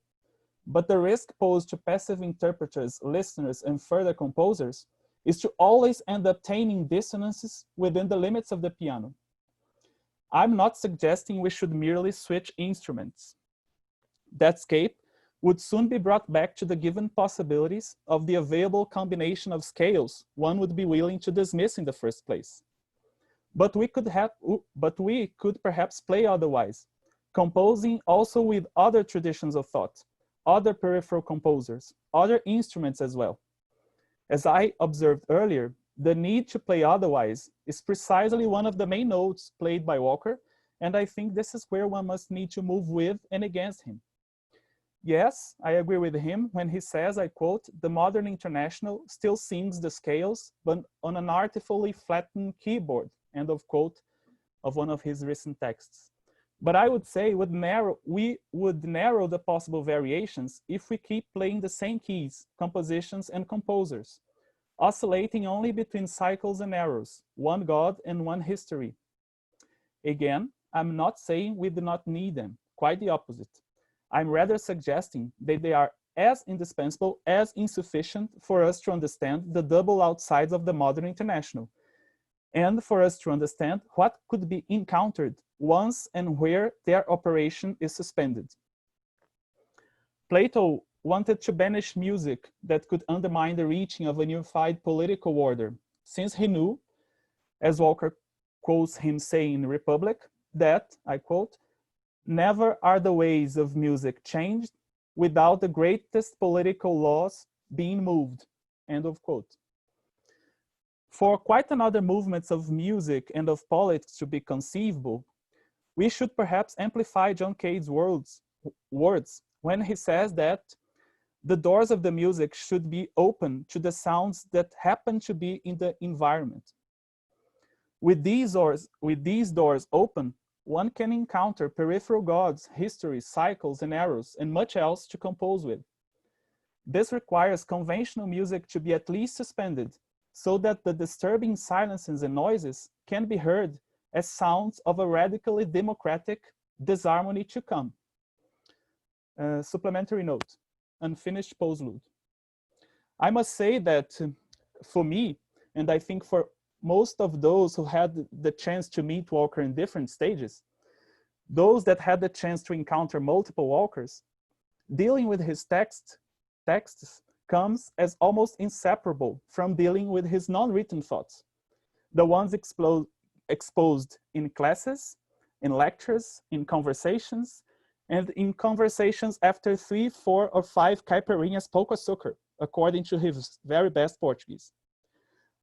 but the risk posed to passive interpreters, listeners, and further composers is to always end up taming dissonances within the limits of the piano. I'm not suggesting we should merely switch instruments. That scape would soon be brought back to the given possibilities of the available combination of scales one would be willing to dismiss in the first place. But we could perhaps play otherwise, composing also with other traditions of thought, other peripheral composers, other instruments as well. As I observed earlier, the need to play otherwise is precisely one of the main notes played by Walker, and I think this is where one must need to move with and against him. Yes, I agree with him when he says, I quote, "The modern international still sings the scales, but on an artfully flattened keyboard," end of quote, of one of his recent texts. But I would say we would narrow the possible variations if we keep playing the same keys, compositions, and composers, oscillating only between cycles and errors, one God and one history. Again, I'm not saying we do not need them, quite the opposite. I'm rather suggesting that they are as indispensable as insufficient for us to understand the double outsides of the modern international, and for us to understand what could be encountered once and where their operation is suspended. Plato wanted to banish music that could undermine the reaching of a unified political order, since he knew, as Walker quotes him saying in the Republic, that, I quote, "Never are the ways of music changed without the greatest political laws being moved," end of quote. For quite another movements of music and of politics to be conceivable, we should perhaps amplify John Cade's words when he says that The doors of the music should be open to the sounds that happen to be in the environment. With these doors open, one can encounter peripheral gods, histories, cycles, and arrows, and much else to compose with. This requires conventional music to be at least suspended, so that the disturbing silences and noises can be heard as sounds of a radically democratic disharmony to come. Supplementary note, unfinished postlude. I must say that for me, and I think for most of those who had the chance to meet Walker in different stages, those that had the chance to encounter multiple Walkers, dealing with his texts comes as almost inseparable from dealing with his non-written thoughts, the ones exposed in classes, in lectures, in conversations, and in conversations after 3, 4, or 5 caipirinhas com açúcar, according to his very best Portuguese.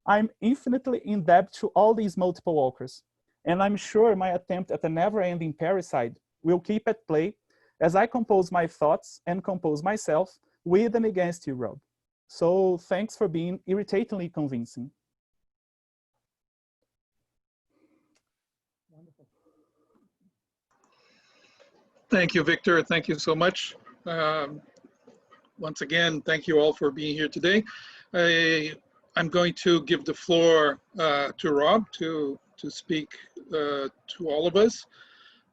I'm infinitely in debt to all these multiple Walkers, and I'm sure my attempt at a never-ending parricide will keep at play as I compose my thoughts and compose myself with and against you, Rob. So thanks for being irritatingly convincing. Thank you, Victor. Thank you so much. Once again, thank you all for being here today. I'm going to give the floor to Rob to speak to all of us.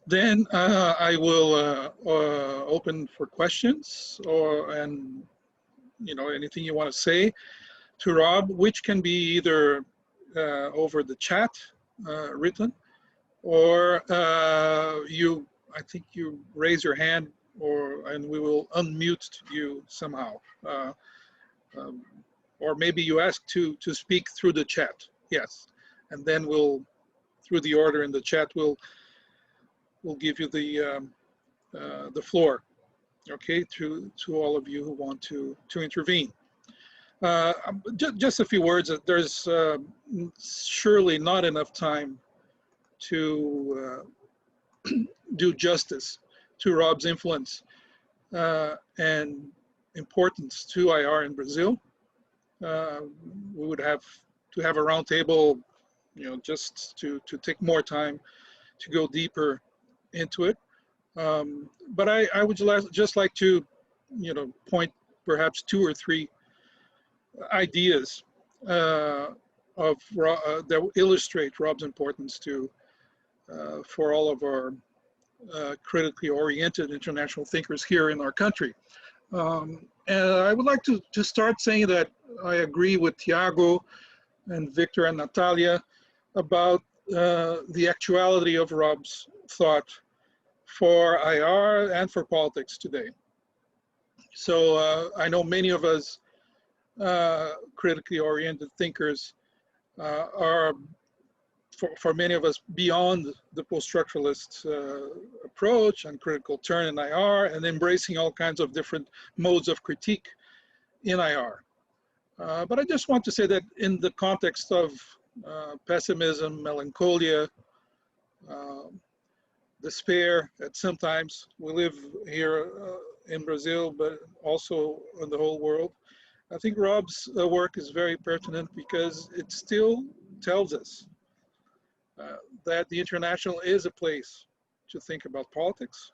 Then I will open for questions and anything you want to say to Rob, which can be either over the chat written, or I think you raise your hand, and we will unmute you somehow. Or maybe you ask to speak through the chat. Yes, and then we'll, through the order in the chat, we'll give you the floor. Okay, to all of you who want to intervene. Just a few words. There's surely not enough time to do justice to Rob's influence and importance to IR in Brazil. We would have to have a roundtable, just to take more time to go deeper into it. But I would just like to, point perhaps 2 or 3 ideas that illustrate Rob's importance for all of our critically oriented international thinkers here in our country. And I would like to start saying that I agree with Tiago and Victor and Natalia about the actuality of Rob's thought for IR and for politics today. So I know many of us critically oriented thinkers are, for many of us, beyond the post-structuralist approach and critical turn in IR, and embracing all kinds of different modes of critique in IR. But I just want to say that in the context of pessimism, melancholia, despair at sometimes, we live here in Brazil, but also in the whole world. I think Rob's work is very pertinent because it still tells us that the international is a place to think about politics.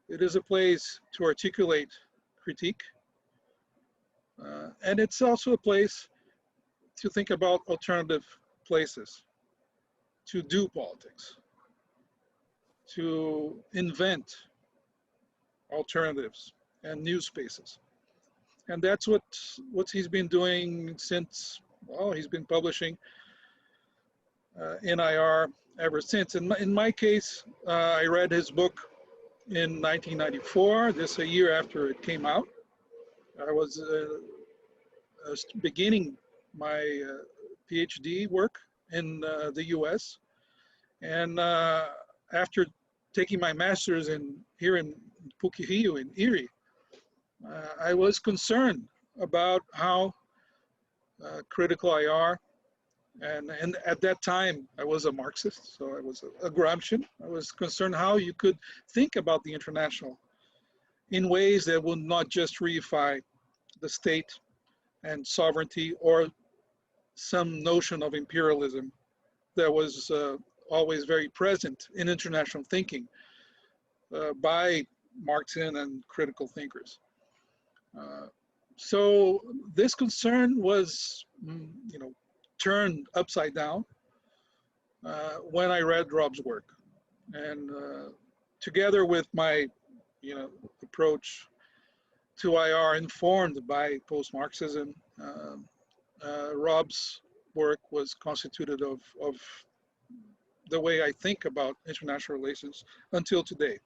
It is a place to articulate critique. And it's also a place to think about alternative places, to do politics, to invent alternatives and new spaces. And that's what he's been doing since, well, he's been publishing in IR ever since. In my case, I read his book in 1994, just a year after it came out. I was beginning my PhD work in the US. And after taking my master's here in PUC-Rio in Erie, I was concerned about how critical IR, and at that time I was a Marxist, so I was a Gramscian. I was concerned how you could think about the international in ways that will not just reify the state and sovereignty or some notion of imperialism that was always very present in international thinking by Marxian and critical thinkers. So this concern was, turned upside down when I read Rob's work, and together with my, approach to IR informed by post-Marxism, Rob's work was constituted of the way I think about international relations until today.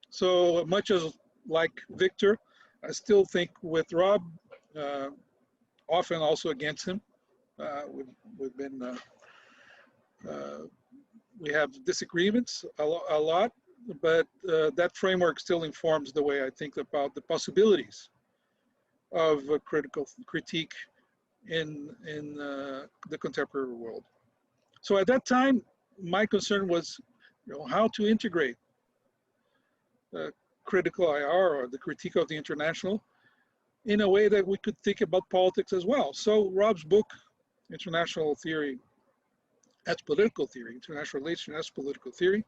So much as like Victor, I still think with Rob, often also against him. We've been, we have disagreements a lot, but that framework still informs the way I think about the possibilities of a critical critique in the contemporary world. So at that time, my concern was, how to integrate critical IR or the critique of the international in a way that we could think about politics as well. So Rob's book, International Theory as Political Theory, International Relations as Political Theory,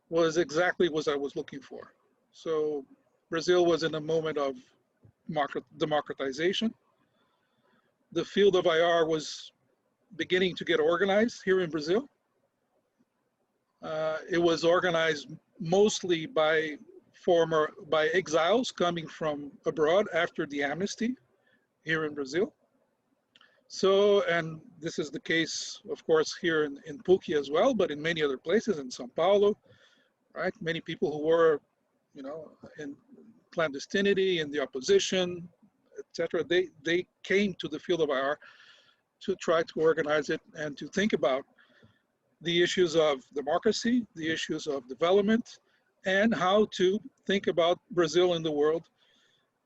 was exactly what I was looking for. So Brazil was in a moment of democratization. The field of IR was beginning to get organized here in Brazil. It was organized mostly by exiles coming from abroad after the amnesty here in Brazil. So, and this is the case, of course, here in PUC as well, but in many other places, in São Paulo, right? Many people who were, in clandestinity, in the opposition, etc. They came to the field of IR to try to organize it and to think about the issues of democracy, the issues of development, and how to think about Brazil in the world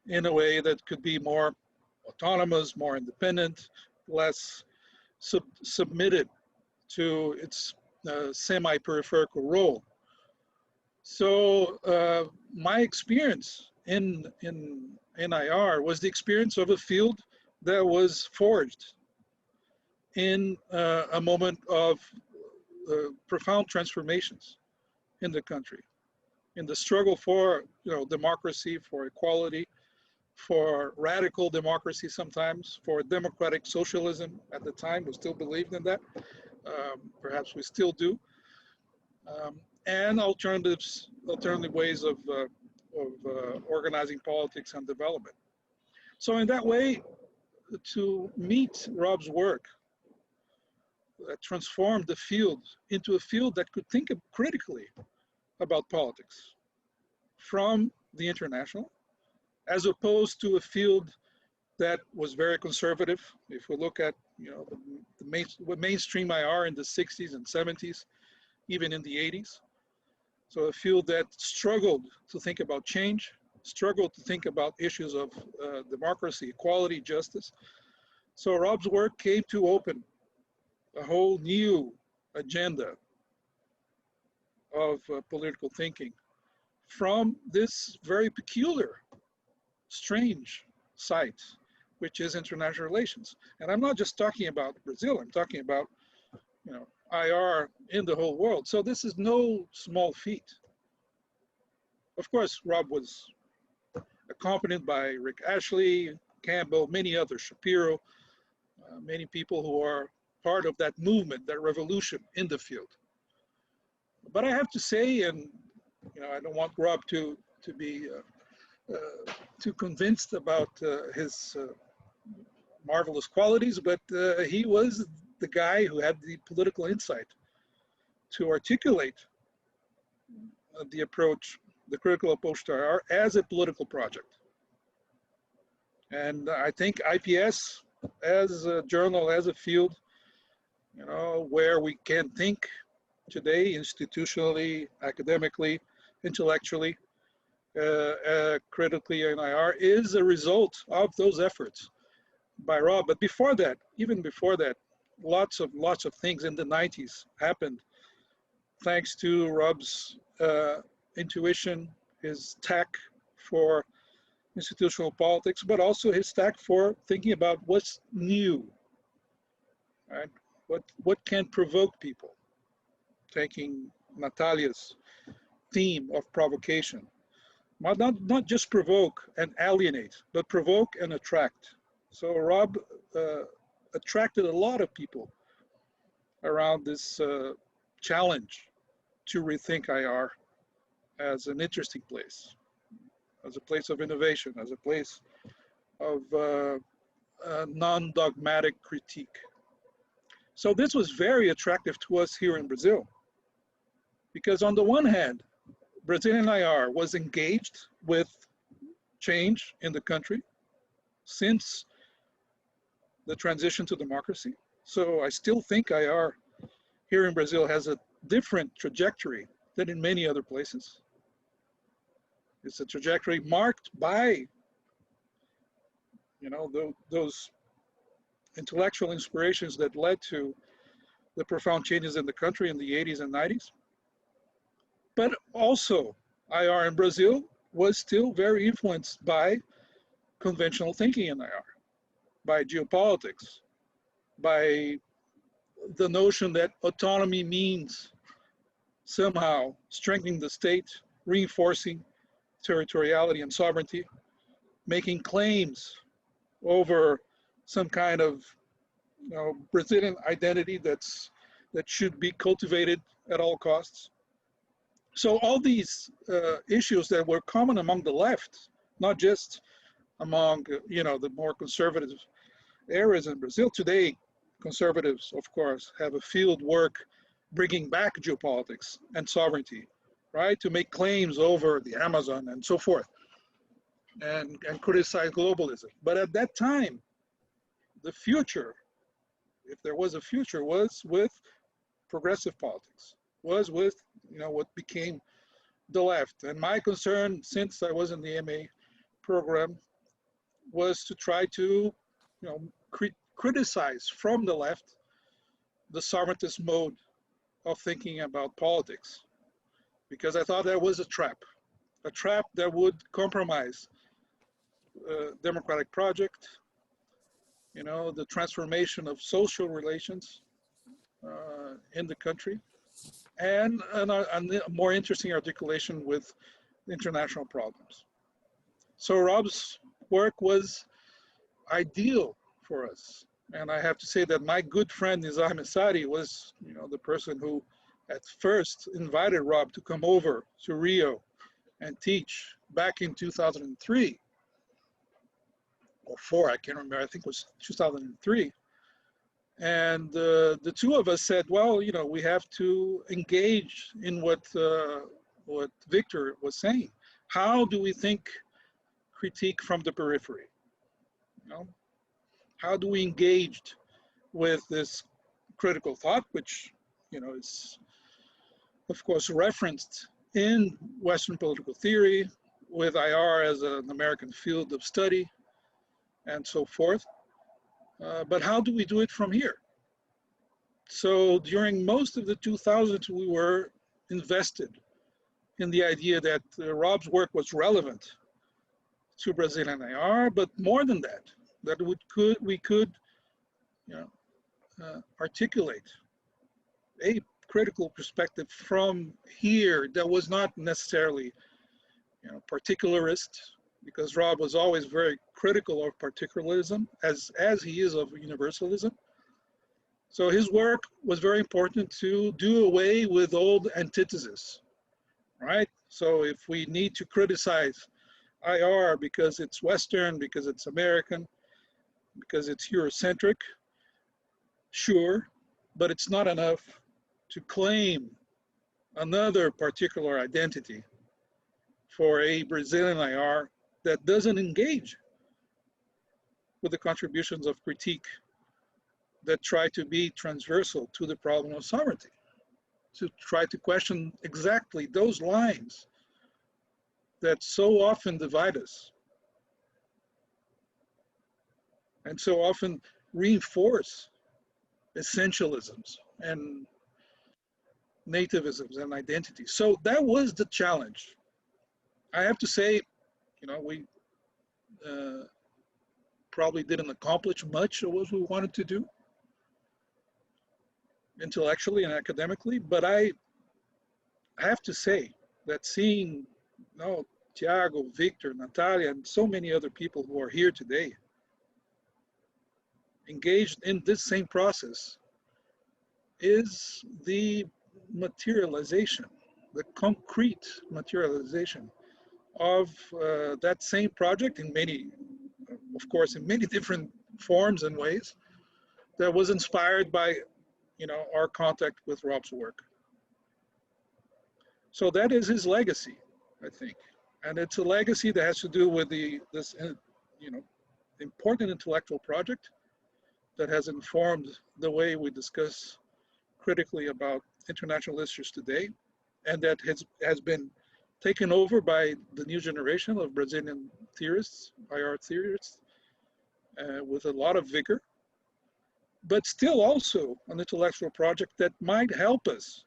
in a way that could be more autonomous, more independent, less submitted to its semi-peripheral role. So my experience in IR was the experience of a field that was forged in a moment of profound transformations in the country, in the struggle for democracy, for equality, for radical democracy sometimes, for democratic socialism at the time. We still believed in that. Perhaps we still do. And alternative ways of organizing politics and development. So in that way, to meet Rob's work that transformed the field into a field that could think critically about politics from the international, as opposed to a field that was very conservative. If we look at the mainstream IR in the 60s and 70s, even in the 80s. So a field that struggled to think about change, struggled to think about issues of democracy, equality, justice. So Rob's work came to open a whole new agenda of political thinking from this very peculiar, strange site, which is international relations. And I'm not just talking about Brazil, I'm talking about IR in the whole world. So this is no small feat. Of course, Rob was accompanied by Rick Ashley, Campbell, many others, Shapiro, many people who are part of that movement, that revolution in the field. But I have to say, and I don't want Rob to be too convinced about his marvelous qualities, but he was the guy who had the political insight to articulate the approach, the critical approach to IR as a political project. And I think IPS as a journal, as a field, where we can think today institutionally, academically, intellectually, critically in IR is a result of those efforts by Rob. But before that, even before that, lots of things in the 90s happened thanks to Rob's intuition, his tact for institutional politics, but also his tact for thinking about what's new, right? What can provoke people? Taking Natalia's theme of provocation, not just provoke and alienate, but provoke and attract. So Rob attracted a lot of people around this challenge to rethink IR as an interesting place, as a place of innovation, as a place of non-dogmatic critique. So this was very attractive to us here in Brazil, because on the one hand, Brazilian IR was engaged with change in the country since the transition to democracy. So I still think IR here in Brazil has a different trajectory than in many other places. It's a trajectory marked by, you know, those intellectual inspirations that led to the profound changes in the country in the 80s and 90s. But also, IR in Brazil was still very influenced by conventional thinking in IR, by geopolitics, by the notion that autonomy means somehow strengthening the state, reinforcing territoriality and sovereignty, making claims over some kind of, you know, Brazilian identity that should be cultivated at all costs. So all these issues that were common among the left, not just among, you know, the more conservative areas in Brazil. Today, conservatives, of course, have a field work bringing back geopolitics and sovereignty, right, to make claims over the Amazon and so forth, and criticize globalism. But at that time, the future, if there was a future, was with progressive politics, was with, you know, what became the left. And my concern, since I was in the MA program, was to try to, you know, criticize from the left the sovereigntist mode of thinking about politics, because I thought that was a trap that would compromise democratic project, you know, the transformation of social relations in the country, and a more interesting articulation with international problems. So Rob's work was ideal for us. And I have to say that my good friend Nizar Messari was, you know, the person who at first invited Rob to come over to Rio and teach back in 2003 or 4, I can't remember, I think it was 2003. And the two of us said, well, you know, we have to engage in what Victor was saying. How do we think critique from the periphery? You know, how do we engage with this critical thought, which, you know, is of course referenced in Western political theory, with IR as an American field of study, and so forth. But how do we do it from here? So during most of the 2000s, we were invested in the idea that Rob's work was relevant to Brazilian IR, but more than that, that we could, you know, articulate a critical perspective from here that was not necessarily, you know, particularist, because Rob was always very critical of particularism, as he is of universalism. So his work was very important to do away with old antithesis, right? So if we need to criticize IR because it's Western, because it's American, because it's Eurocentric, sure, but it's not enough to claim another particular identity for a Brazilian IR that doesn't engage with the contributions of critique that try to be transversal to the problem of sovereignty, to try to question exactly those lines that so often divide us and so often reinforce essentialisms and nativisms and identities. So that was the challenge. I have to say, You know, we probably didn't accomplish much of what we wanted to do intellectually and academically, but I have to say that seeing, you know, Tiago, Victor, Natalia, and so many other people who are here today engaged in this same process is the materialization, the concrete materialization of that same project in many, of course, in many different forms and ways, that was inspired by, you know, our contact with Rob's work. So that is his legacy, I think. And it's a legacy that has to do with this, you know, important intellectual project that has informed the way we discuss critically about international issues today, and that has been taken over by the new generation of Brazilian theorists, IR theorists, with a lot of vigor, but still also an intellectual project that might help us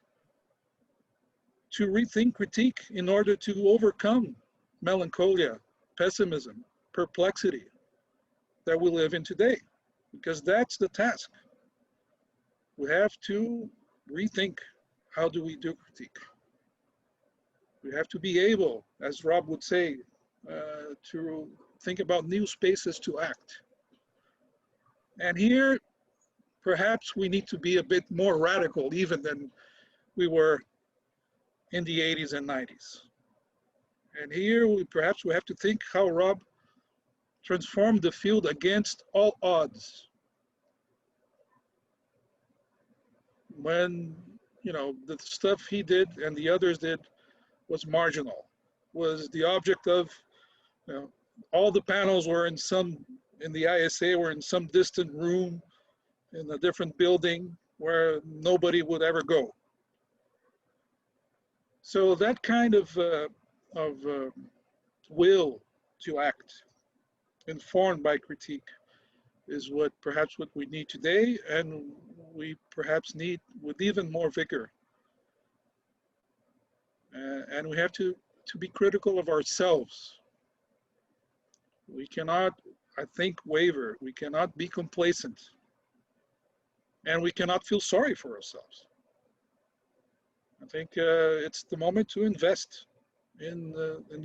to rethink critique in order to overcome melancholia, pessimism, perplexity that we live in today, because that's the task. We have to rethink, how do we do critique? We have to be able, as Rob would say, to think about new spaces to act. And here, perhaps we need to be a bit more radical even than we were in the 80s and 90s. And here, perhaps we have to think how Rob transformed the field against all odds. When, you know, the stuff he did and the others did was marginal, was the object of, you know, all the panels were in the ISA were in some distant room in a different building where nobody would ever go. So that kind of will to act, informed by critique, is perhaps what we need today, and we perhaps need with even more vigor. And we have to be critical of ourselves. We cannot, I think, waver. We cannot be complacent. And we cannot feel sorry for ourselves. I think it's the moment to invest in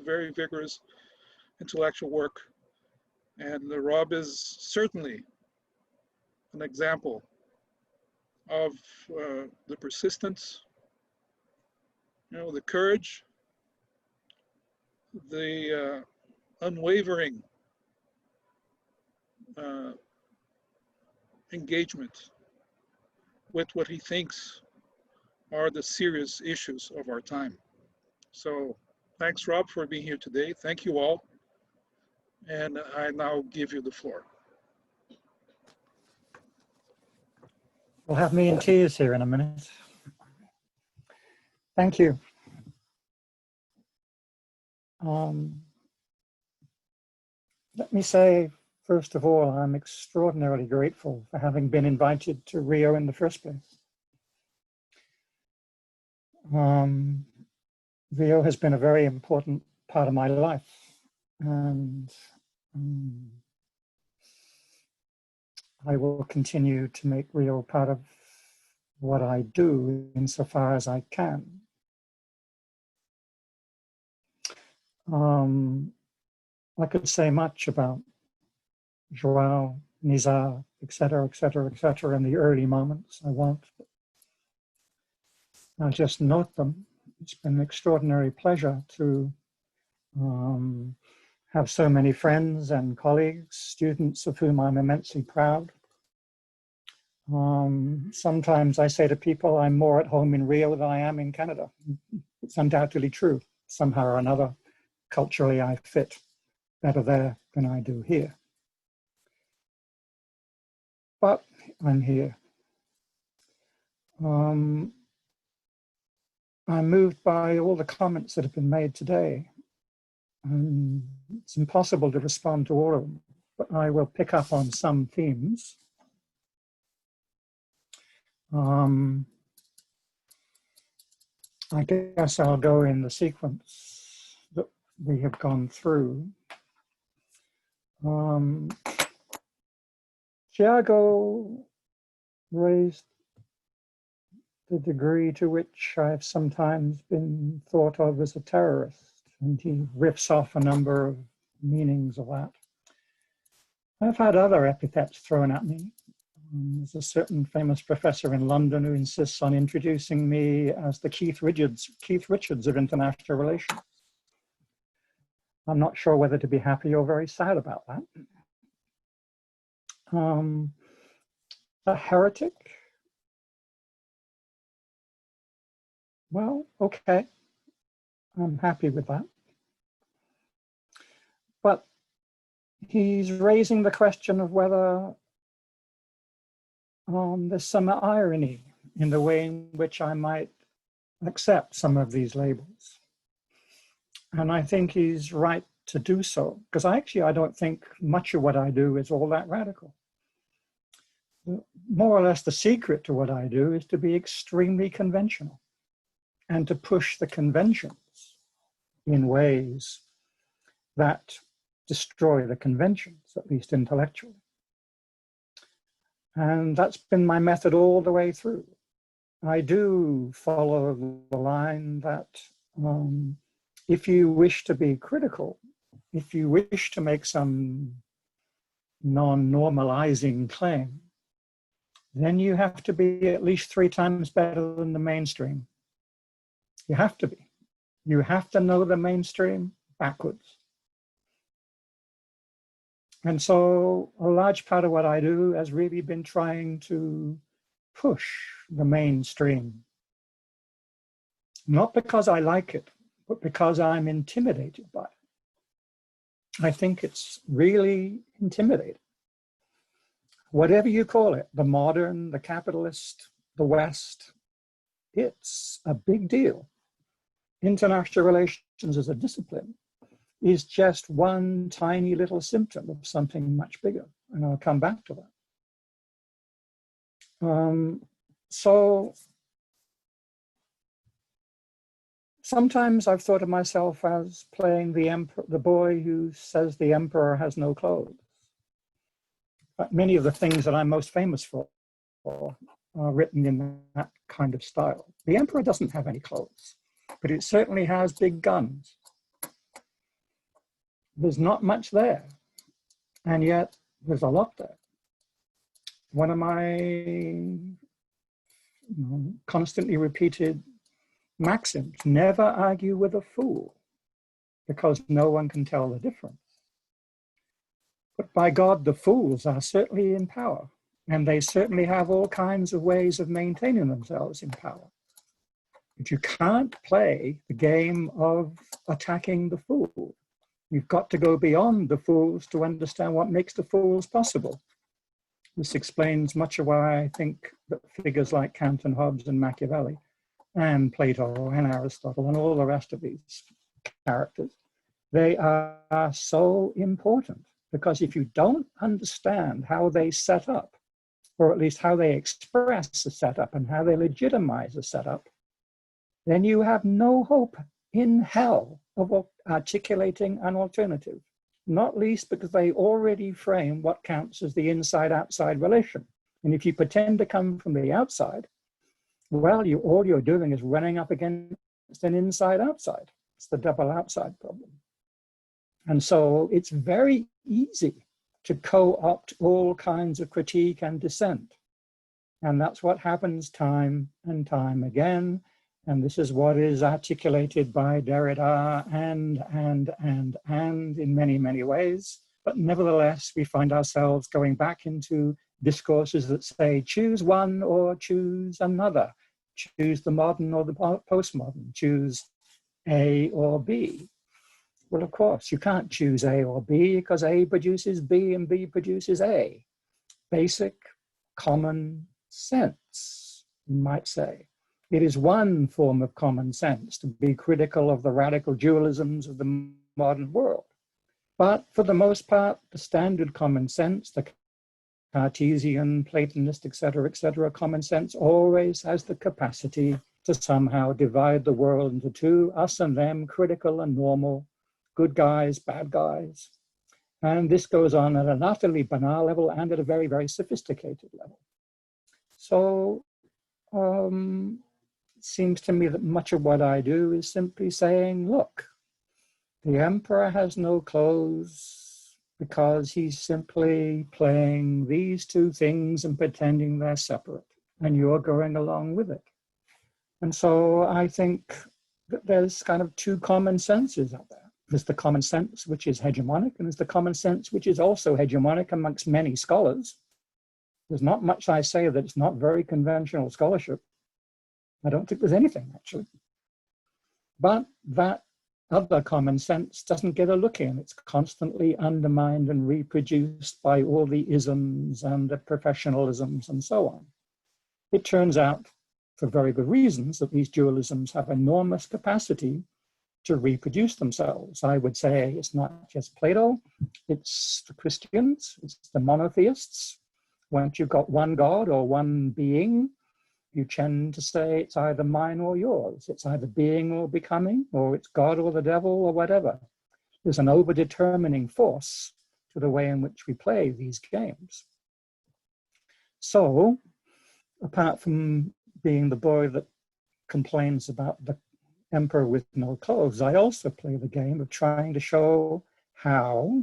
very vigorous intellectual work. And Rob is certainly an example of the persistence, you know, the courage, the unwavering engagement with what he thinks are the serious issues of our time. So thanks, Rob, for being here today. Thank you all. And I now give you the floor. We'll have me in tears here in a minute. Thank you. Let me say, first of all, I'm extraordinarily grateful for having been invited to Rio in the first place. Rio has been a very important part of my life, and I will continue to make Rio part of what I do insofar as I can. I could say much about João, Nizar, etc., in the early moments. I won't. I'll just note them. It's been an extraordinary pleasure to have so many friends and colleagues, students of whom I'm immensely proud. Sometimes I say to people, I'm more at home in Rio than I am in Canada. It's undoubtedly true. Somehow or another, culturally, I fit better there than I do here. But I'm here. I'm moved by all the comments that have been made today. It's impossible to respond to all of them, but I will pick up on some themes. I guess I'll go in the sequence that we have gone through. Tiago raised the degree to which I've sometimes been thought of as a terrorist, and he riffs off a number of meanings of that. I've had other epithets thrown at me. There's a certain famous professor in London who insists on introducing me as the Keith Richards of international relations. I'm not sure whether to be happy or very sad about that. A heretic? Well, okay, I'm happy with that. But he's raising the question of whether there's some irony in the way in which I might accept some of these labels. And I think he's right to do so, because I don't think much of what I do is all that radical. More or less the secret to what I do is to be extremely conventional and to push the conventions in ways that destroy the conventions, at least intellectually. And that's been my method all the way through. I do follow the line that if you wish to be critical, if you wish to make some non-normalizing claim, then you have to be at least 3 times better than the mainstream. You have to be. You have to know the mainstream backwards. And so a large part of what I do has really been trying to push the mainstream. Not because I like it, but because I'm intimidated by it. I think it's really intimidating. Whatever you call it, the modern, the capitalist, the West, it's a big deal. International relations as a discipline is just one tiny little symptom of something much bigger. And I'll come back to that. So sometimes I've thought of myself as playing the emperor, the boy who says the emperor has no clothes. But many of the things that I'm most famous for are written in that kind of style. The emperor doesn't have any clothes, but it certainly has big guns. There's not much there, and yet there's a lot there. One of my constantly repeated maxims: never argue with a fool, because no one can tell the difference. But by God, the fools are certainly in power, and they certainly have all kinds of ways of maintaining themselves in power. But you can't play the game of attacking the fool. You've got to go beyond the fools to understand what makes the fools possible. This explains much of why I think that figures like Kant and Hobbes and Machiavelli and Plato and Aristotle and all the rest of these characters, they are so important, because if you don't understand how they set up, or at least how they express the setup and how they legitimize the setup, then you have no hope in hell of articulating an alternative, not least because they already frame what counts as the inside-outside relation. And if you pretend to come from the outside, well, all you're doing is running up against an inside-outside. It's the double outside problem. And so it's very easy to co-opt all kinds of critique and dissent. And that's what happens time and time again. And this is what is articulated by Derrida and in many, many ways. But nevertheless, we find ourselves going back into discourses that say, choose one or choose another. Choose the modern or the postmodern. Choose A or B. Well, of course, you can't choose A or B, because A produces B and B produces A. Basic common sense, you might say. It is one form of common sense to be critical of the radical dualisms of the modern world. But for the most part, the standard common sense, the Cartesian, Platonist, etc., common sense always has the capacity to somehow divide the world into two, us and them, critical and normal, good guys, bad guys. And this goes on at an utterly banal level and at a very, very sophisticated level. So it seems to me that much of what I do is simply saying, look, the emperor has no clothes because he's simply playing these two things and pretending they're separate, and you're going along with it. And so I think that there's kind of two common senses out there. There's the common sense, which is hegemonic, and there's the common sense, which is also hegemonic amongst many scholars. There's not much I say that it's not very conventional scholarship. I don't think there's anything, actually. But that other common sense doesn't get a look in. It's constantly undermined and reproduced by all the isms and the professionalisms and so on. It turns out, for very good reasons, that these dualisms have enormous capacity to reproduce themselves. I would say it's not just Plato, it's the Christians, it's the monotheists. Once you've got one God or one being, you tend to say it's either mine or yours. It's either being or becoming, or it's God or the devil or whatever. There's an over-determining force to the way in which we play these games. So, apart from being the boy that complains about the emperor with no clothes, I also play the game of trying to show how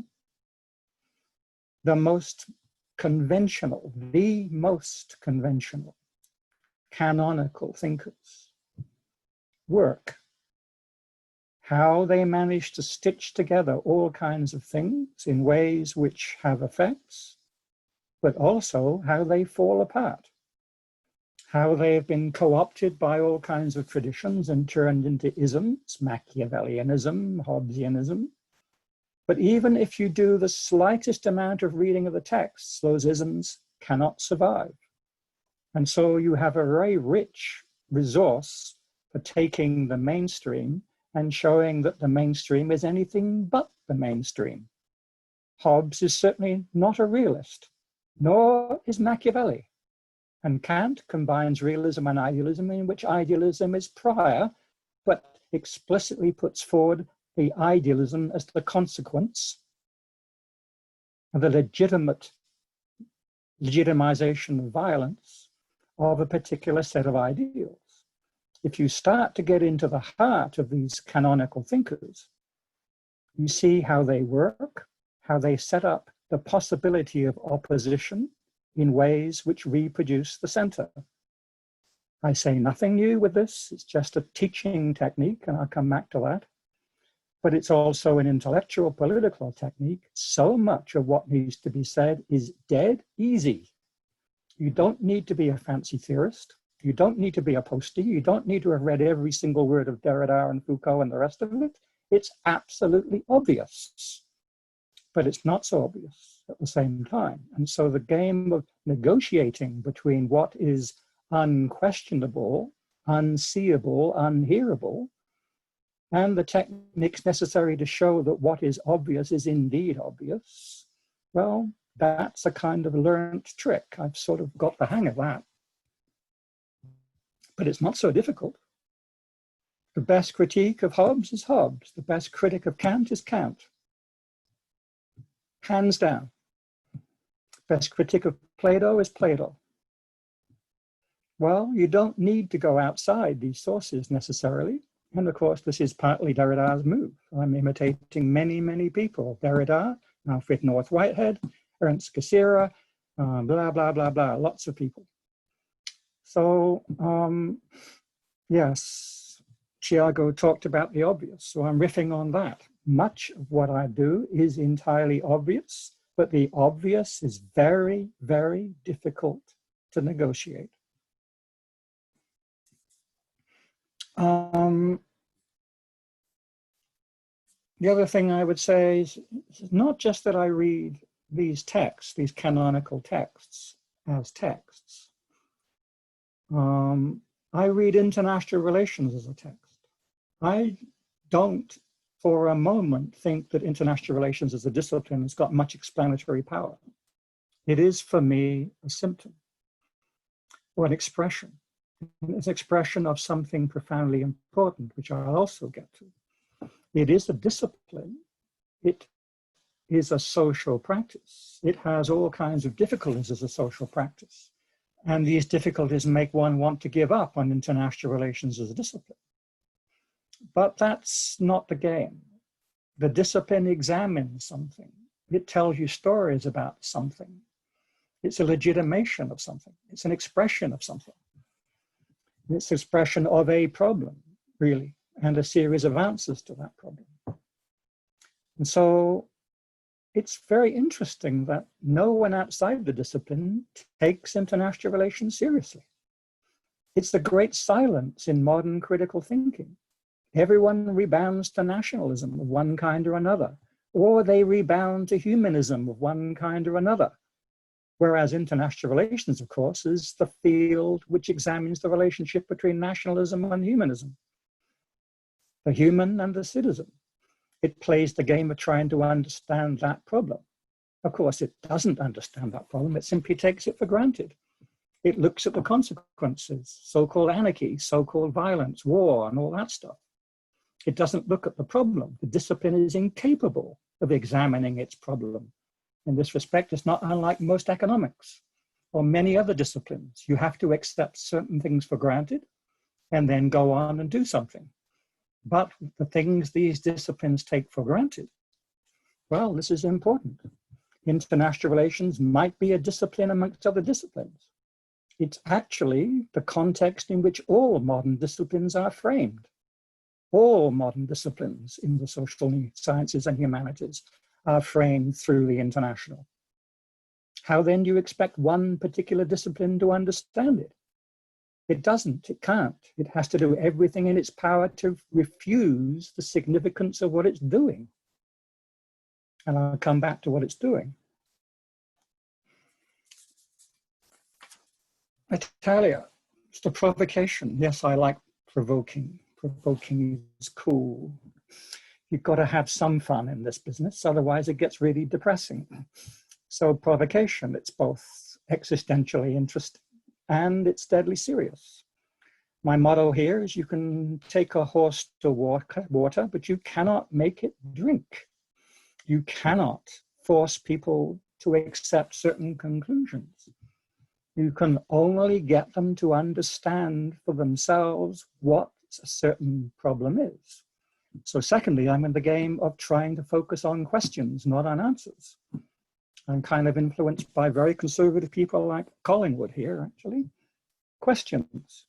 the most conventional canonical thinkers work, how they manage to stitch together all kinds of things in ways which have effects, but also how they fall apart, how they have been co-opted by all kinds of traditions and turned into isms, Machiavellianism, Hobbesianism. But even if you do the slightest amount of reading of the texts, those isms cannot survive. And so you have a very rich resource for taking the mainstream and showing that the mainstream is anything but the mainstream. Hobbes is certainly not a realist, nor is Machiavelli. And Kant combines realism and idealism, in which idealism is prior, but explicitly puts forward the idealism as the consequence of the legitimization of violence of a particular set of ideals. If you start to get into the heart of these canonical thinkers, you see how they work, how they set up the possibility of opposition in ways which reproduce the center. I say nothing new with this, it's just a teaching technique, and I'll come back to that. But it's also an intellectual, political technique. So much of what needs to be said is dead easy. You don't need to be a fancy theorist. You don't need to be a postie. You don't need to have read every single word of Derrida and Foucault and the rest of it. It's absolutely obvious, but it's not so obvious at the same time. And so the game of negotiating between what is unquestionable, unseeable, unhearable, and the techniques necessary to show that what is obvious is indeed obvious, well, that's a kind of learned trick. I've sort of got the hang of that. But it's not so difficult. The best critique of Hobbes is Hobbes. The best critic of Kant is Kant. Hands down. Best critic of Plato is Plato. Well, you don't need to go outside these sources necessarily. And of course, this is partly Derrida's move. I'm imitating many, many people. Derrida, Alfred North Whitehead, Ernst Cassirer, blah, blah, blah, blah, lots of people. So, yes, Thiago talked about the obvious, so I'm riffing on that. Much of what I do is entirely obvious, but the obvious is very, very difficult to negotiate. The other thing I would say is not just that I read these texts, these canonical texts, as texts. I read international relations as a text. I don't for a moment think that international relations as a discipline has got much explanatory power. It is for me a symptom or an expression. It's an expression of something profoundly important, which I'll also get to. It is a discipline. It is a social practice. It has all kinds of difficulties as a social practice. And these difficulties make one want to give up on international relations as a discipline. But that's not the game. The discipline examines something. It tells you stories about something. It's a legitimation of something. It's an expression of something. It's expression of a problem, really, and a series of answers to that problem. And so it's very interesting that no one outside the discipline takes international relations seriously. It's the great silence in modern critical thinking. Everyone rebounds to nationalism of one kind or another, or they rebound to humanism of one kind or another. Whereas international relations, of course, is the field which examines the relationship between nationalism and humanism, the human and the citizen. It plays the game of trying to understand that problem. Of course, it doesn't understand that problem. It simply takes it for granted. It looks at the consequences, so-called anarchy, so-called violence, war, and all that stuff. It doesn't look at the problem. The discipline is incapable of examining its problem. In this respect, it's not unlike most economics or many other disciplines. You have to accept certain things for granted and then go on and do something. But the things these disciplines take for granted, well, this is important. International relations might be a discipline amongst other disciplines. It's actually the context in which all modern disciplines are framed. All modern disciplines in the social sciences and humanities are framed through the international. How then do you expect one particular discipline to understand it? It doesn't, it can't. It has to do everything in its power to refuse the significance of what it's doing. And I'll come back to what it's doing. Italia, it's the provocation. Yes, I like provoking. Provoking is cool. You've got to have some fun in this business, otherwise it gets really depressing. So provocation, it's both existentially interesting and it's deadly serious. My motto here is you can take a horse to water, but you cannot make it drink. You cannot force people to accept certain conclusions. You can only get them to understand for themselves what a certain problem is. So secondly, I'm in the game of trying to focus on questions, not on answers. I'm kind of influenced by very conservative people like Collingwood here, actually. Questions,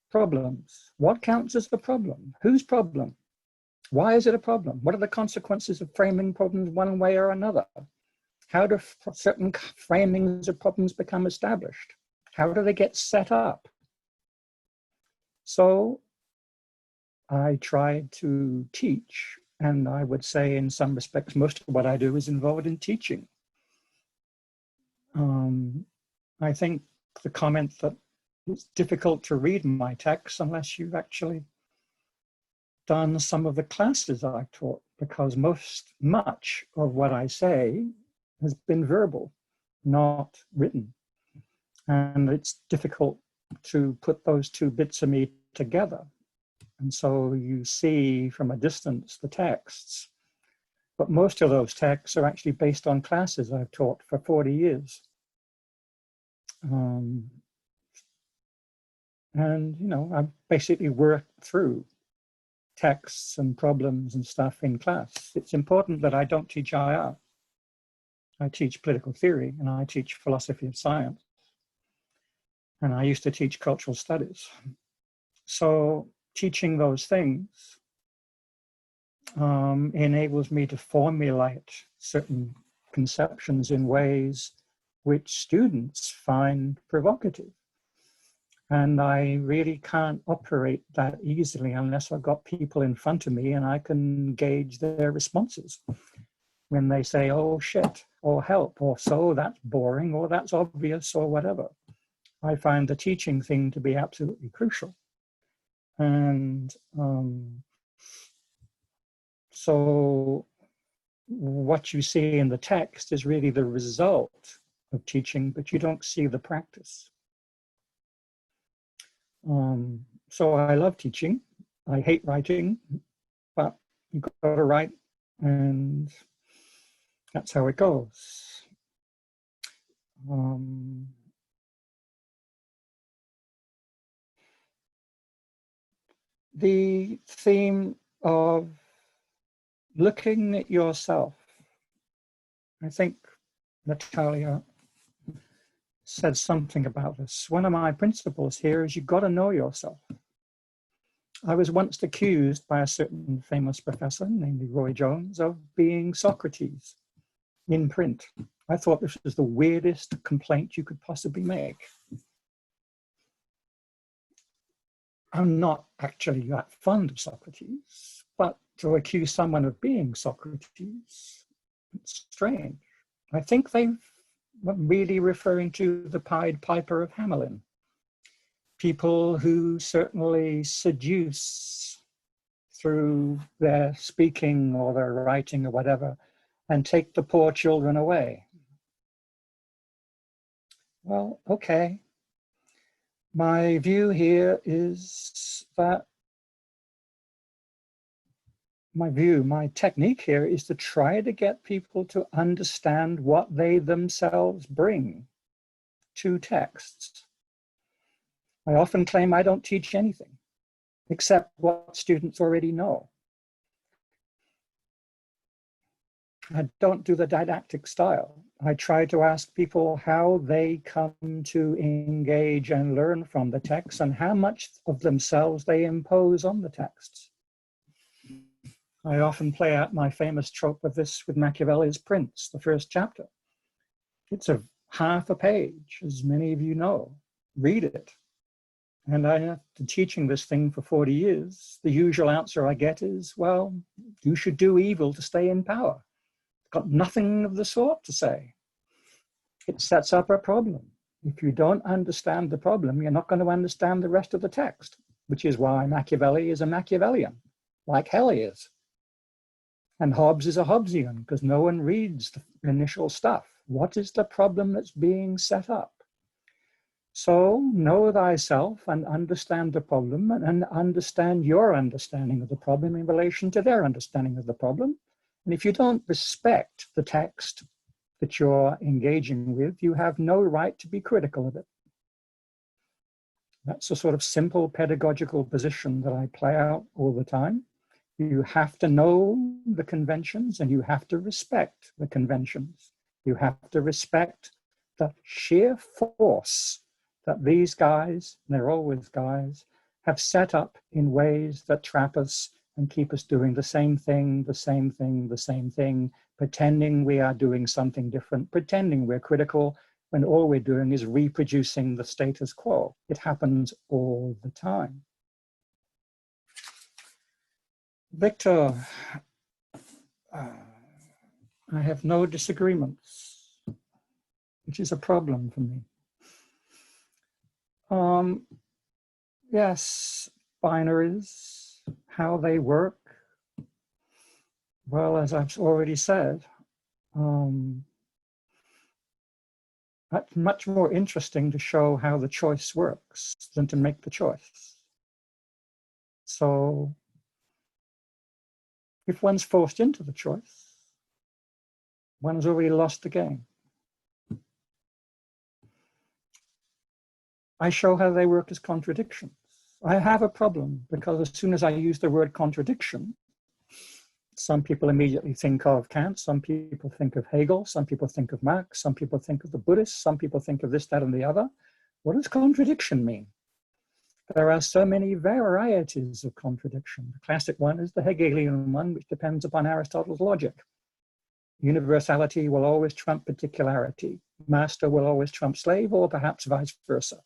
problems. What counts as the problem? Whose problem? Why is it a problem? What are the consequences of framing problems one way or another? How do certain framings of problems become established? How do they get set up? So I tried to teach, and I would say in some respects, most of what I do is involved in teaching. I think the comment that it's difficult to read my texts unless you've actually done some of the classes I've taught, because much of what I say has been verbal, not written. And it's difficult to put those two bits of me together. And so you see from a distance the texts, but most of those texts are actually based on classes I've taught for 40 years. And, you know, I've basically worked through texts and problems and stuff in class. It's important that I don't teach IR. I teach political theory and I teach philosophy of science. And I used to teach cultural studies. So teaching those things enables me to formulate certain conceptions in ways which students find provocative. And I really can't operate that easily unless I've got people in front of me and I can gauge their responses. When they say, oh shit, or help, or so that's boring, or that's obvious, or whatever. I find the teaching thing to be absolutely crucial. And so what you see in the text is really the result of teaching, but you don't see the practice. So I love teaching. I hate writing, but you've got to write. And That's how it goes. The theme of looking at yourself. I think Natalia said something about this. One of my principles here is you've got to know yourself. I was once accused by a certain famous professor, namely Roy Jones, of being Socrates in print. I thought this was the weirdest complaint you could possibly make. I'm not actually that fond of Socrates, but to accuse someone of being Socrates, it's strange. I think they were really referring to the Pied Piper of Hamelin, people who certainly seduce through their speaking or their writing or whatever, and take the poor children away. Well, okay. My view here is that my technique here is to try to get people to understand what they themselves bring to texts. I often claim I don't teach anything except what students already know. I don't do the didactic style. I try to ask people how they come to engage and learn from the text and how much of themselves they impose on the texts. I often play out my famous trope of this with Machiavelli's Prince, the first chapter. It's a half a page, as many of you know. Read it. And after teaching this thing for 40 years, the usual answer I get is, well, you should do evil to stay in power. Got nothing of the sort to say. It sets up a problem. If you don't understand the problem, you're not going to understand the rest of the text, which is why Machiavelli is a Machiavellian, like hell he is. And Hobbes is a Hobbesian, because no one reads the initial stuff. What is the problem that's being set up? So know thyself and understand the problem and understand your understanding of the problem in relation to their understanding of the problem. And if you don't respect the text that you're engaging with, you have no right to be critical of it. That's a sort of simple pedagogical position that I play out all the time. You have to know the conventions and you have to respect the conventions. You have to respect the sheer force that these guys, and they're always guys, have set up in ways that trap us and keep us doing the same thing, the same thing, the same thing, pretending we are doing something different, pretending we're critical, when all we're doing is reproducing the status quo. It happens all the time. Victor, I have no disagreements, which is a problem for me. Yes, binaries, how they work. Well, as I've already said, that's much more interesting to show how the choice works than to make the choice. So if one's forced into the choice, one's already lost the game. I show how they work as contradictions. I have a problem because as soon as I use the word contradiction, some people immediately think of Kant, some people think of Hegel, some people think of Marx, some people think of the Buddhists, some people think of this, that, and the other. What does contradiction mean? There are so many varieties of contradiction. The classic one is the Hegelian one, which depends upon Aristotle's logic. Universality will always trump particularity. Master will always trump slave, or perhaps vice versa.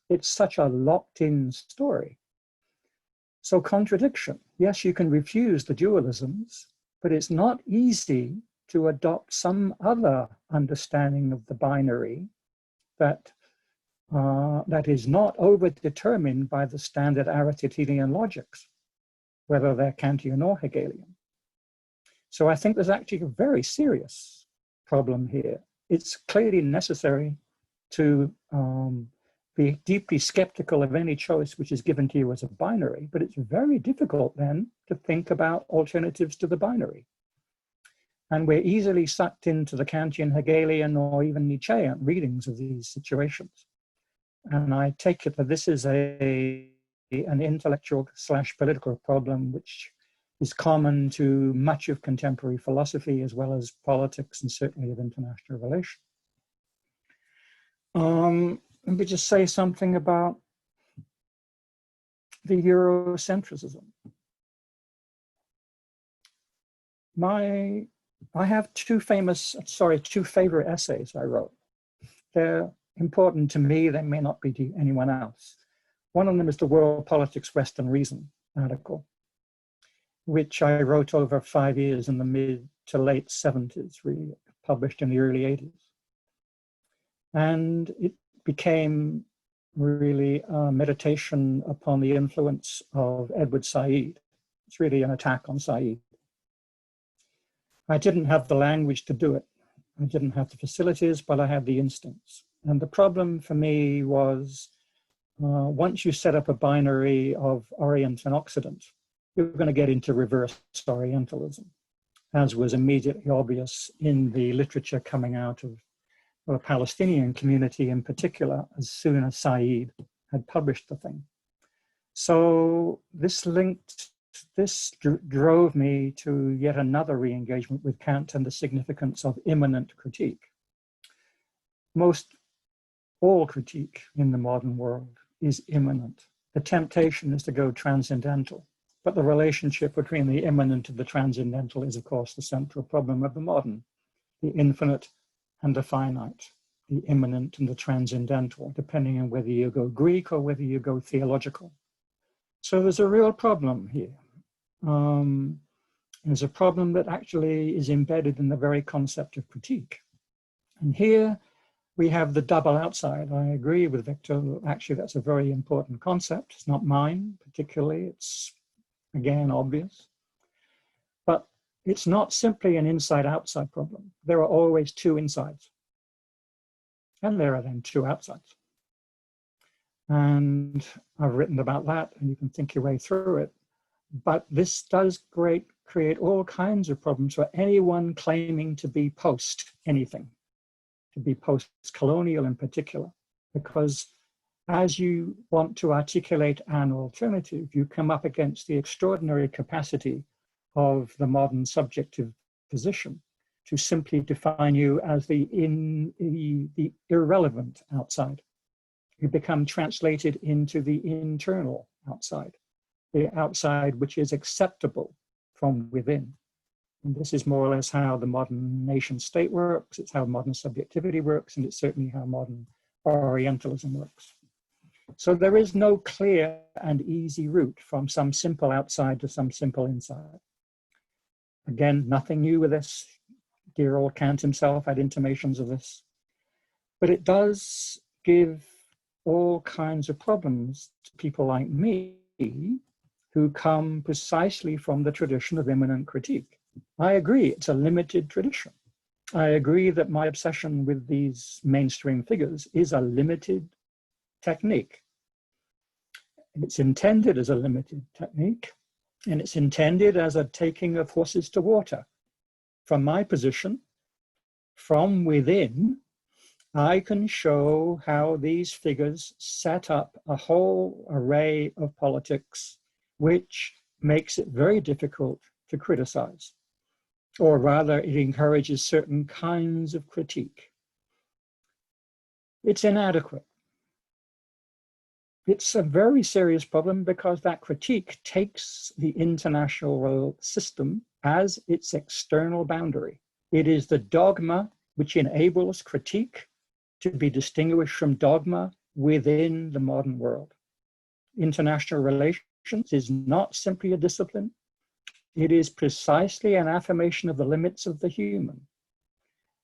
It's such a locked-in story. So contradiction, yes, you can refuse the dualisms, but it's not easy to adopt some other understanding of the binary that is not overdetermined by the standard Aristotelian logics, whether they're Kantian or Hegelian. So I think there's actually a very serious problem here. It's clearly necessary to be deeply skeptical of any choice which is given to you as a binary, but it's very difficult then to think about alternatives to the binary. And we're easily sucked into the Kantian, Hegelian, or even Nietzschean readings of these situations. And I take it that this is an intellectual / political problem which is common to much of contemporary philosophy as well as politics and certainly of international relations. Let me just say something about the Eurocentrism. I have two favorite essays I wrote. They're important to me, they may not be to anyone else. One of them is the World Politics, Western Reason article, which I wrote over 5 years in the mid to late 70s, really published in the early 80s. And it became really a meditation upon the influence of Edward Said. It's really an attack on Said. I didn't have the language to do it. I didn't have the facilities, but I had the instincts. And the problem for me was once you set up a binary of Orient and Occident, you're going to get into reverse Orientalism, as was immediately obvious in the literature coming out of the Palestinian community in particular, as soon as Said had published the thing. So this drove me to yet another re-engagement with Kant and the significance of immanent critique. All critique in the modern world is immanent. The temptation is to go transcendental, but the relationship between the immanent and the transcendental is, of course, the central problem of the modern, the infinite and the finite, the immanent and the transcendental, depending on whether you go Greek or whether you go theological. So there's a real problem here. There's a problem that actually is embedded in the very concept of critique. And here we have the double outside. I agree with Victor. Actually, that's a very important concept. It's not mine particularly. It's, again, obvious. But it's not simply an inside-outside problem. There are always two insides. And there are then two outsides. And I've written about that, and you can think your way through it. But this does create all kinds of problems for anyone claiming to be post anything, to be post-colonial in particular, because as you want to articulate an alternative, you come up against the extraordinary capacity of the modern subjective position to simply define you as the irrelevant outside. You become translated into the internal outside, the outside which is acceptable from within. And this is more or less how the modern nation state works, it's how modern subjectivity works, and it's certainly how modern Orientalism works. So there is no clear and easy route from some simple outside to some simple inside. Again, nothing new with this. Dear old Kant himself had intimations of this. But it does give all kinds of problems to people like me who come precisely from the tradition of immanent critique. I agree, it's a limited tradition. I agree that my obsession with these mainstream figures is a limited technique. It's intended as a limited technique, and it's intended as a taking of horses to water. From my position, from within, I can show how these figures set up a whole array of politics which makes it very difficult to criticize, or rather it encourages certain kinds of critique. It's inadequate. It's a very serious problem because that critique takes the international system as its external boundary. It is the dogma which enables critique to be distinguished from dogma within the modern world. International relations is not simply a discipline. It is precisely an affirmation of the limits of the human.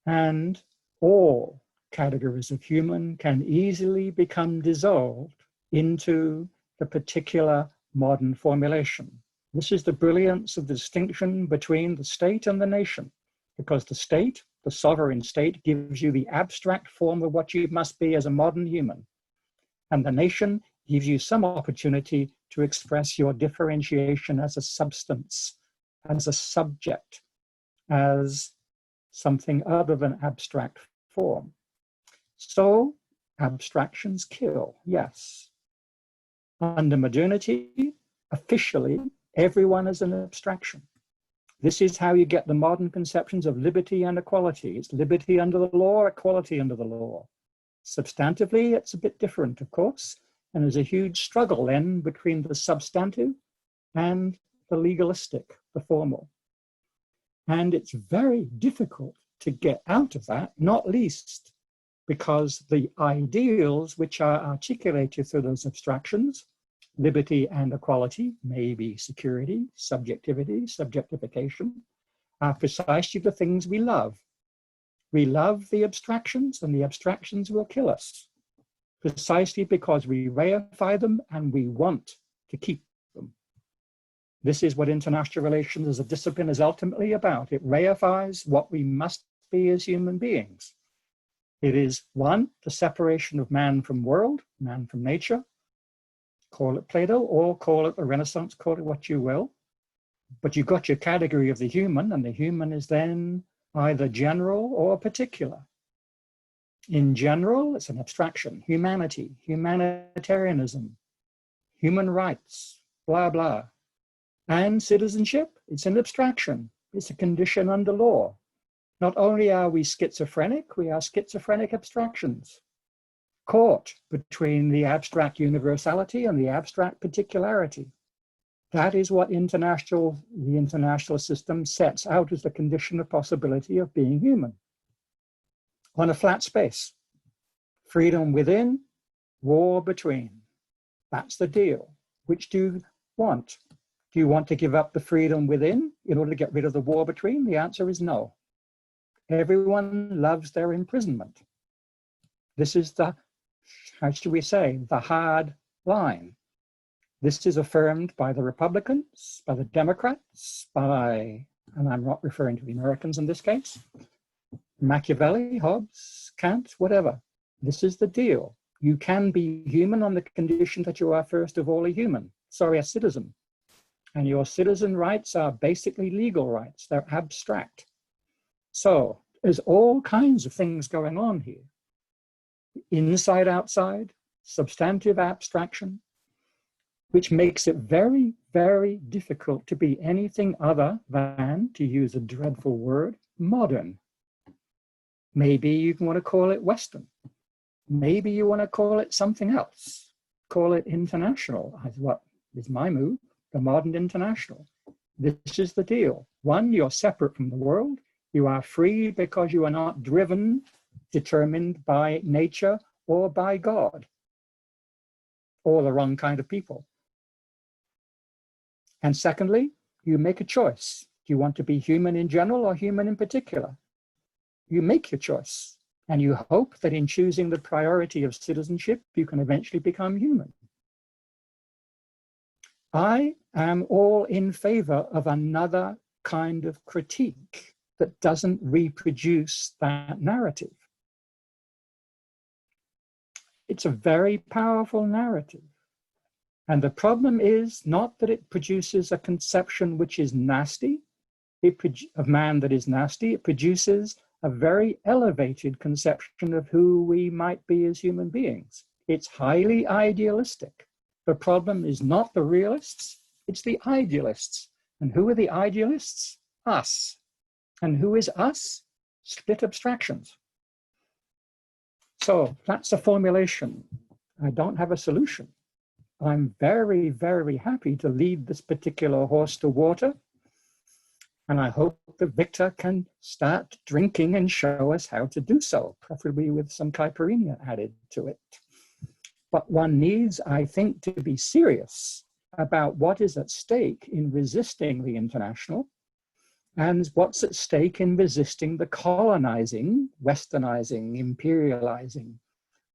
And all categories of human can easily become dissolved into the particular modern formulation. This is the brilliance of the distinction between the state and the nation, because the state, the sovereign state, gives you the abstract form of what you must be as a modern human. And the nation gives you some opportunity to express your differentiation as a substance, as a subject, as something other than abstract form. So abstractions kill, yes. Under modernity, officially, everyone is an abstraction. This is how you get the modern conceptions of liberty and equality. It's liberty under the law, equality under the law. Substantively, it's a bit different, of course, and there's a huge struggle then between the substantive and the legalistic, the formal. And it's very difficult to get out of that, not least because the ideals which are articulated through those abstractions, liberty and equality, maybe security, subjectivity, subjectification, are precisely the things we love. We love the abstractions, and the abstractions will kill us, precisely because we reify them and we want to keep them. This is what international relations as a discipline is ultimately about. It reifies what we must be as human beings. It is, one, the separation of man from world, man from nature. Call it Plato, or call it the Renaissance, call it what you will. But you've got your category of the human, and the human is then either general or particular. In general, it's an abstraction. Humanity, humanitarianism, human rights, blah, blah. And citizenship, it's an abstraction. It's a condition under law. Not only are we schizophrenic, we are schizophrenic abstractions. Caught between the abstract universality and the abstract particularity. That is what the international system sets out as the condition of possibility of being human. On a flat space. Freedom within, war between. That's the deal. Which do you want? Do you want to give up the freedom within in order to get rid of the war between? The answer is no. Everyone loves their imprisonment. This is the, how should we say, the hard line. This is affirmed by the Republicans, by the Democrats, by, and I'm not referring to the Americans in this case, Machiavelli, Hobbes, Kant, whatever. This is the deal. You can be human on the condition that you are first of all a human, sorry, a citizen. And your citizen rights are basically legal rights. They're abstract. So there's all kinds of things going on here. Inside, outside, substantive abstraction, which makes it very, very difficult to be anything other than, to use a dreadful word, modern. Maybe you want to call it Western. Maybe you want to call it something else. Call it international, as what is my move, the modern international. This is the deal. One, you're separate from the world. You are free because you are not driven, determined by nature or by God, or the wrong kind of people. And secondly, you make a choice. Do you want to be human in general or human in particular? You make your choice, and you hope that in choosing the priority of citizenship, you can eventually become human. I am all in favor of another kind of critique that doesn't reproduce that narrative. It's a very powerful narrative. And the problem is not that it produces a conception which is nasty, of man that is nasty. It produces a very elevated conception of who we might be as human beings. It's highly idealistic. The problem is not the realists, it's the idealists. And who are the idealists? Us. And who is us? Split abstractions. So that's a formulation. I don't have a solution. I'm very, very happy to lead this particular horse to water. And I hope that Victor can start drinking and show us how to do so, preferably with some caipirinha added to it. But one needs, I think, to be serious about what is at stake in resisting the international and what's at stake in resisting the colonizing, westernizing, imperializing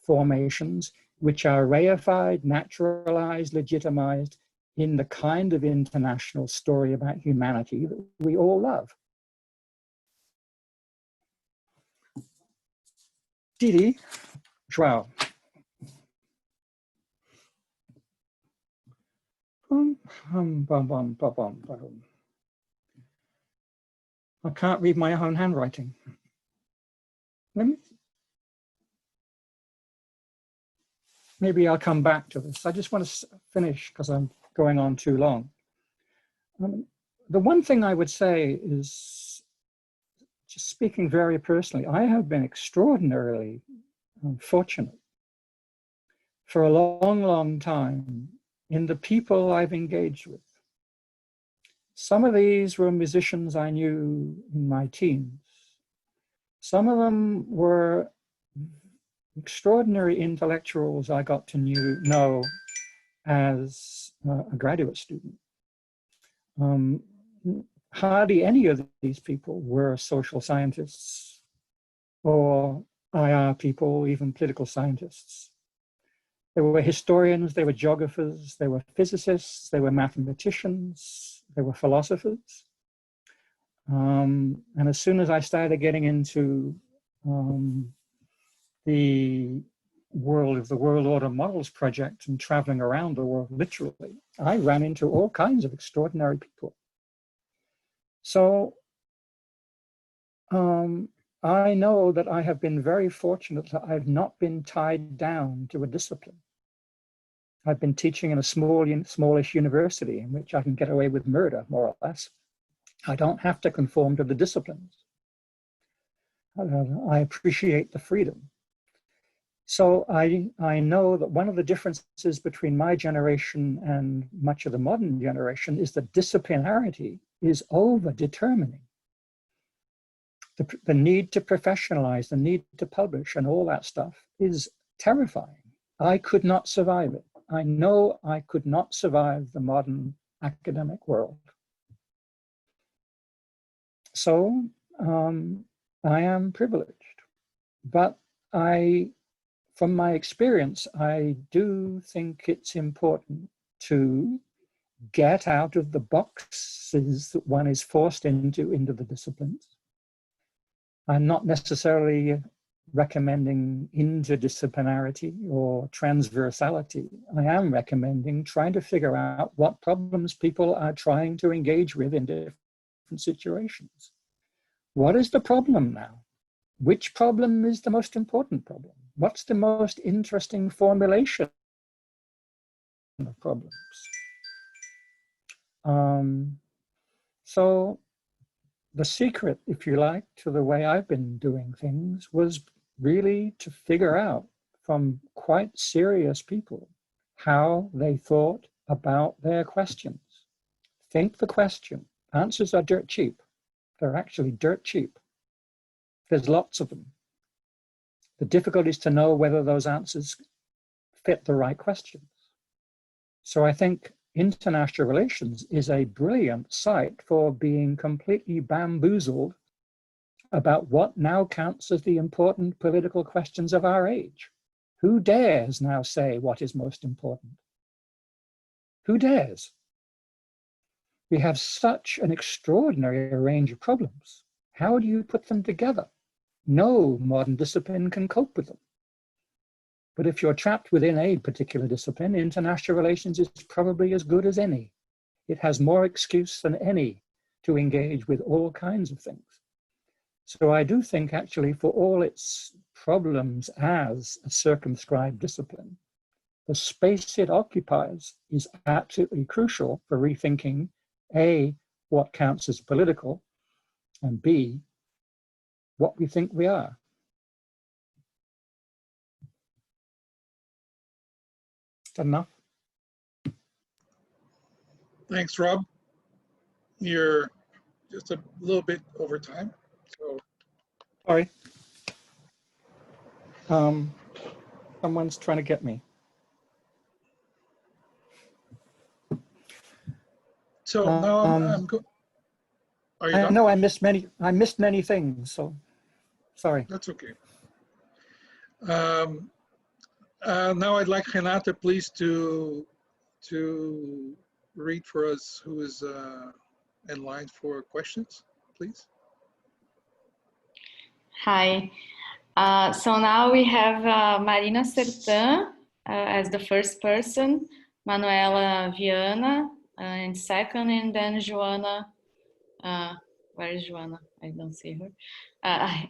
formations which are reified, naturalized, legitimized in the kind of international story about humanity that we all love. Didi, João. I can't read my own handwriting. Maybe I'll come back to this. I just want to finish because I'm going on too long. The one thing I would say is, just speaking very personally, I have been extraordinarily fortunate for a long, long time in the people I've engaged with. Some of these were musicians I knew in my teens. Some of them were extraordinary intellectuals I got to know as a graduate student. Hardly any of these people were social scientists or IR people, even political scientists. They were historians, they were geographers, they were physicists, they were mathematicians, they were philosophers. And as soon as I started getting into the world of the World Order Models Project and traveling around the world, literally, I ran into all kinds of extraordinary people. So I know that I have been very fortunate that I've not been tied down to a discipline. I've been teaching in a smallish university in which I can get away with murder, more or less. I don't have to conform to the disciplines. I appreciate the freedom. So I know that one of the differences between my generation and much of the modern generation is that disciplinarity is over-determining. The need to professionalize, the need to publish and all that stuff is terrifying. I could not survive it. I know I could not survive the modern academic world. So I am privileged, but from my experience, I do think it's important to get out of the boxes that one is forced into the disciplines. I'm not necessarily recommending interdisciplinarity or transversality. I am recommending trying to figure out what problems people are trying to engage with in different situations. What is the problem now? Which problem is the most important problem? What's the most interesting formulation of problems? So the secret, if you like, to the way I've been doing things was really to figure out from quite serious people how they thought about their questions. Think the question. Answers are dirt cheap. They're actually dirt cheap. There's lots of them. The difficulty is to know whether those answers fit the right questions. So I think international relations is a brilliant site for being completely bamboozled about what now counts as the important political questions of our age. Who dares now say what is most important? Who dares? We have such an extraordinary range of problems. How do you put them together? No modern discipline can cope with them. But if you're trapped within a particular discipline, international relations is probably as good as any. It has more excuse than any to engage with all kinds of things. So I do think actually for all its problems as a circumscribed discipline, the space it occupies is absolutely crucial for rethinking A, what counts as political, and B, what we think we are. Is that enough? Thanks, Rob. You're just a little bit over time. So Sorry. Someone's trying to get me. now I'm go. Are you done? No, I missed many things, so sorry. That's okay. Now I'd like Renata, please, to read for us who is in line for questions, please. Hi. So now we have Marina Sertan as the first person, Manuela Viana in second, and then Joana. Where is Joana? I don't see her.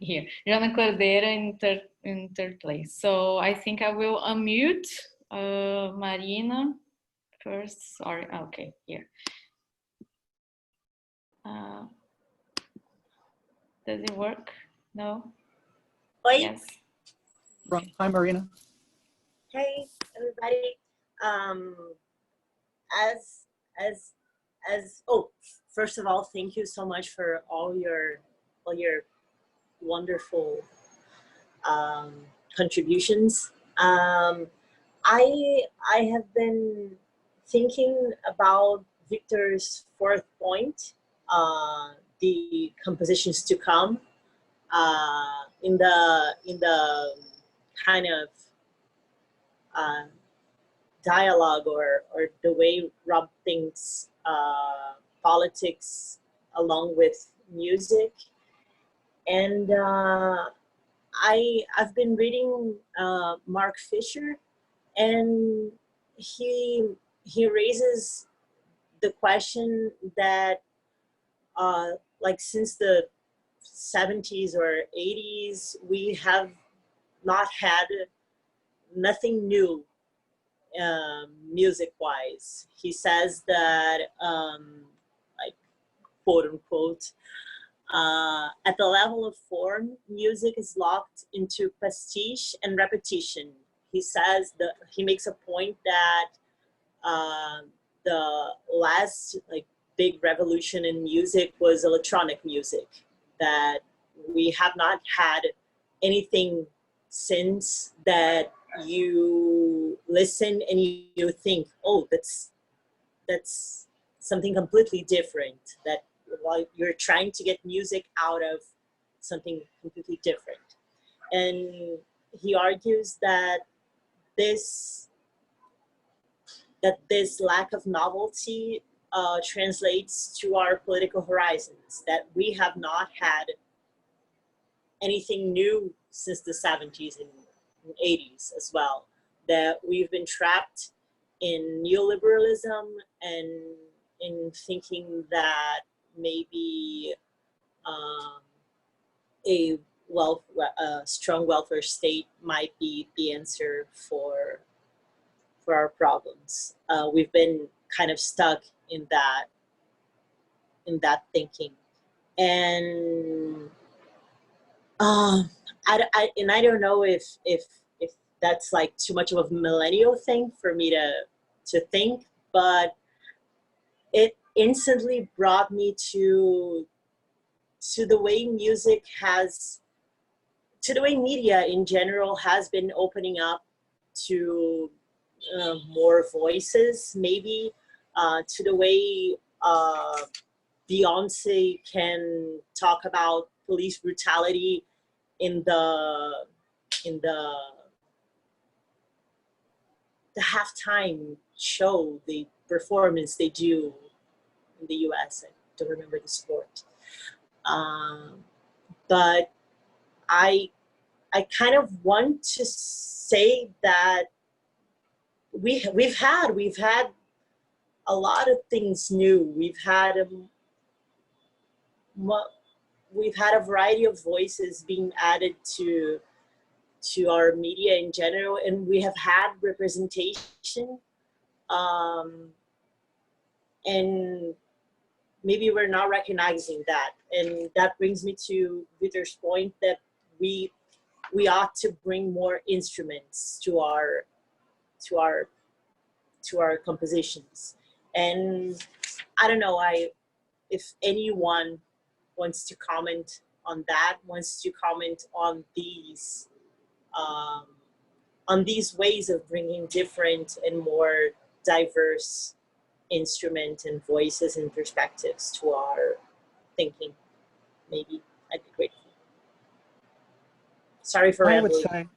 Here, Joana Cordeira in third place. So I think I will unmute Marina first. Sorry. Okay, here. Does it work? No? Oi. Yes. Hi, Marina. Hey, everybody. Oh, first of all, thank you so much for all your wonderful contributions. I have been thinking about Victor's fourth point, the compositions to come, in the kind of dialogue or the way Rob thinks politics along with music. And I've been reading Mark Fisher, and he raises the question that like since the 70s or 80s, we have not had nothing new music-wise. He says that, like, quote unquote, at the level of form, music is locked into pastiche and repetition. He says that he makes a point that the last big revolution in music was electronic music, that we have not had anything since that you listen and you think, oh, that's something completely different, that while you're trying to get music out of something completely different. And he argues that this lack of novelty translates to our political horizons, that we have not had anything new since the 70s and 80s as well, that we've been trapped in neoliberalism and in thinking that maybe a strong welfare state might be the answer for our problems. We've been kind of stuck in that thinking, and I don't know if that's like too much of a millennial thing for me to think, but it instantly brought me to the way music has, to the way media in general has been opening up to more voices, maybe to the way Beyonce can talk about police brutality in the halftime show, the performance they do in the US. I don't remember the sport. But I kind of want to say that we've had a lot of things new. We've had a variety of voices being added to our media in general, and we have had representation, and maybe we're not recognizing that. And that brings me to Victor's point that we ought to bring more instruments to our compositions. And I don't know, if anyone wants to comment on that, wants to comment on these ways of bringing different and more diverse instruments and voices and perspectives to our thinking, maybe I'd be grateful. Sorry for rambling.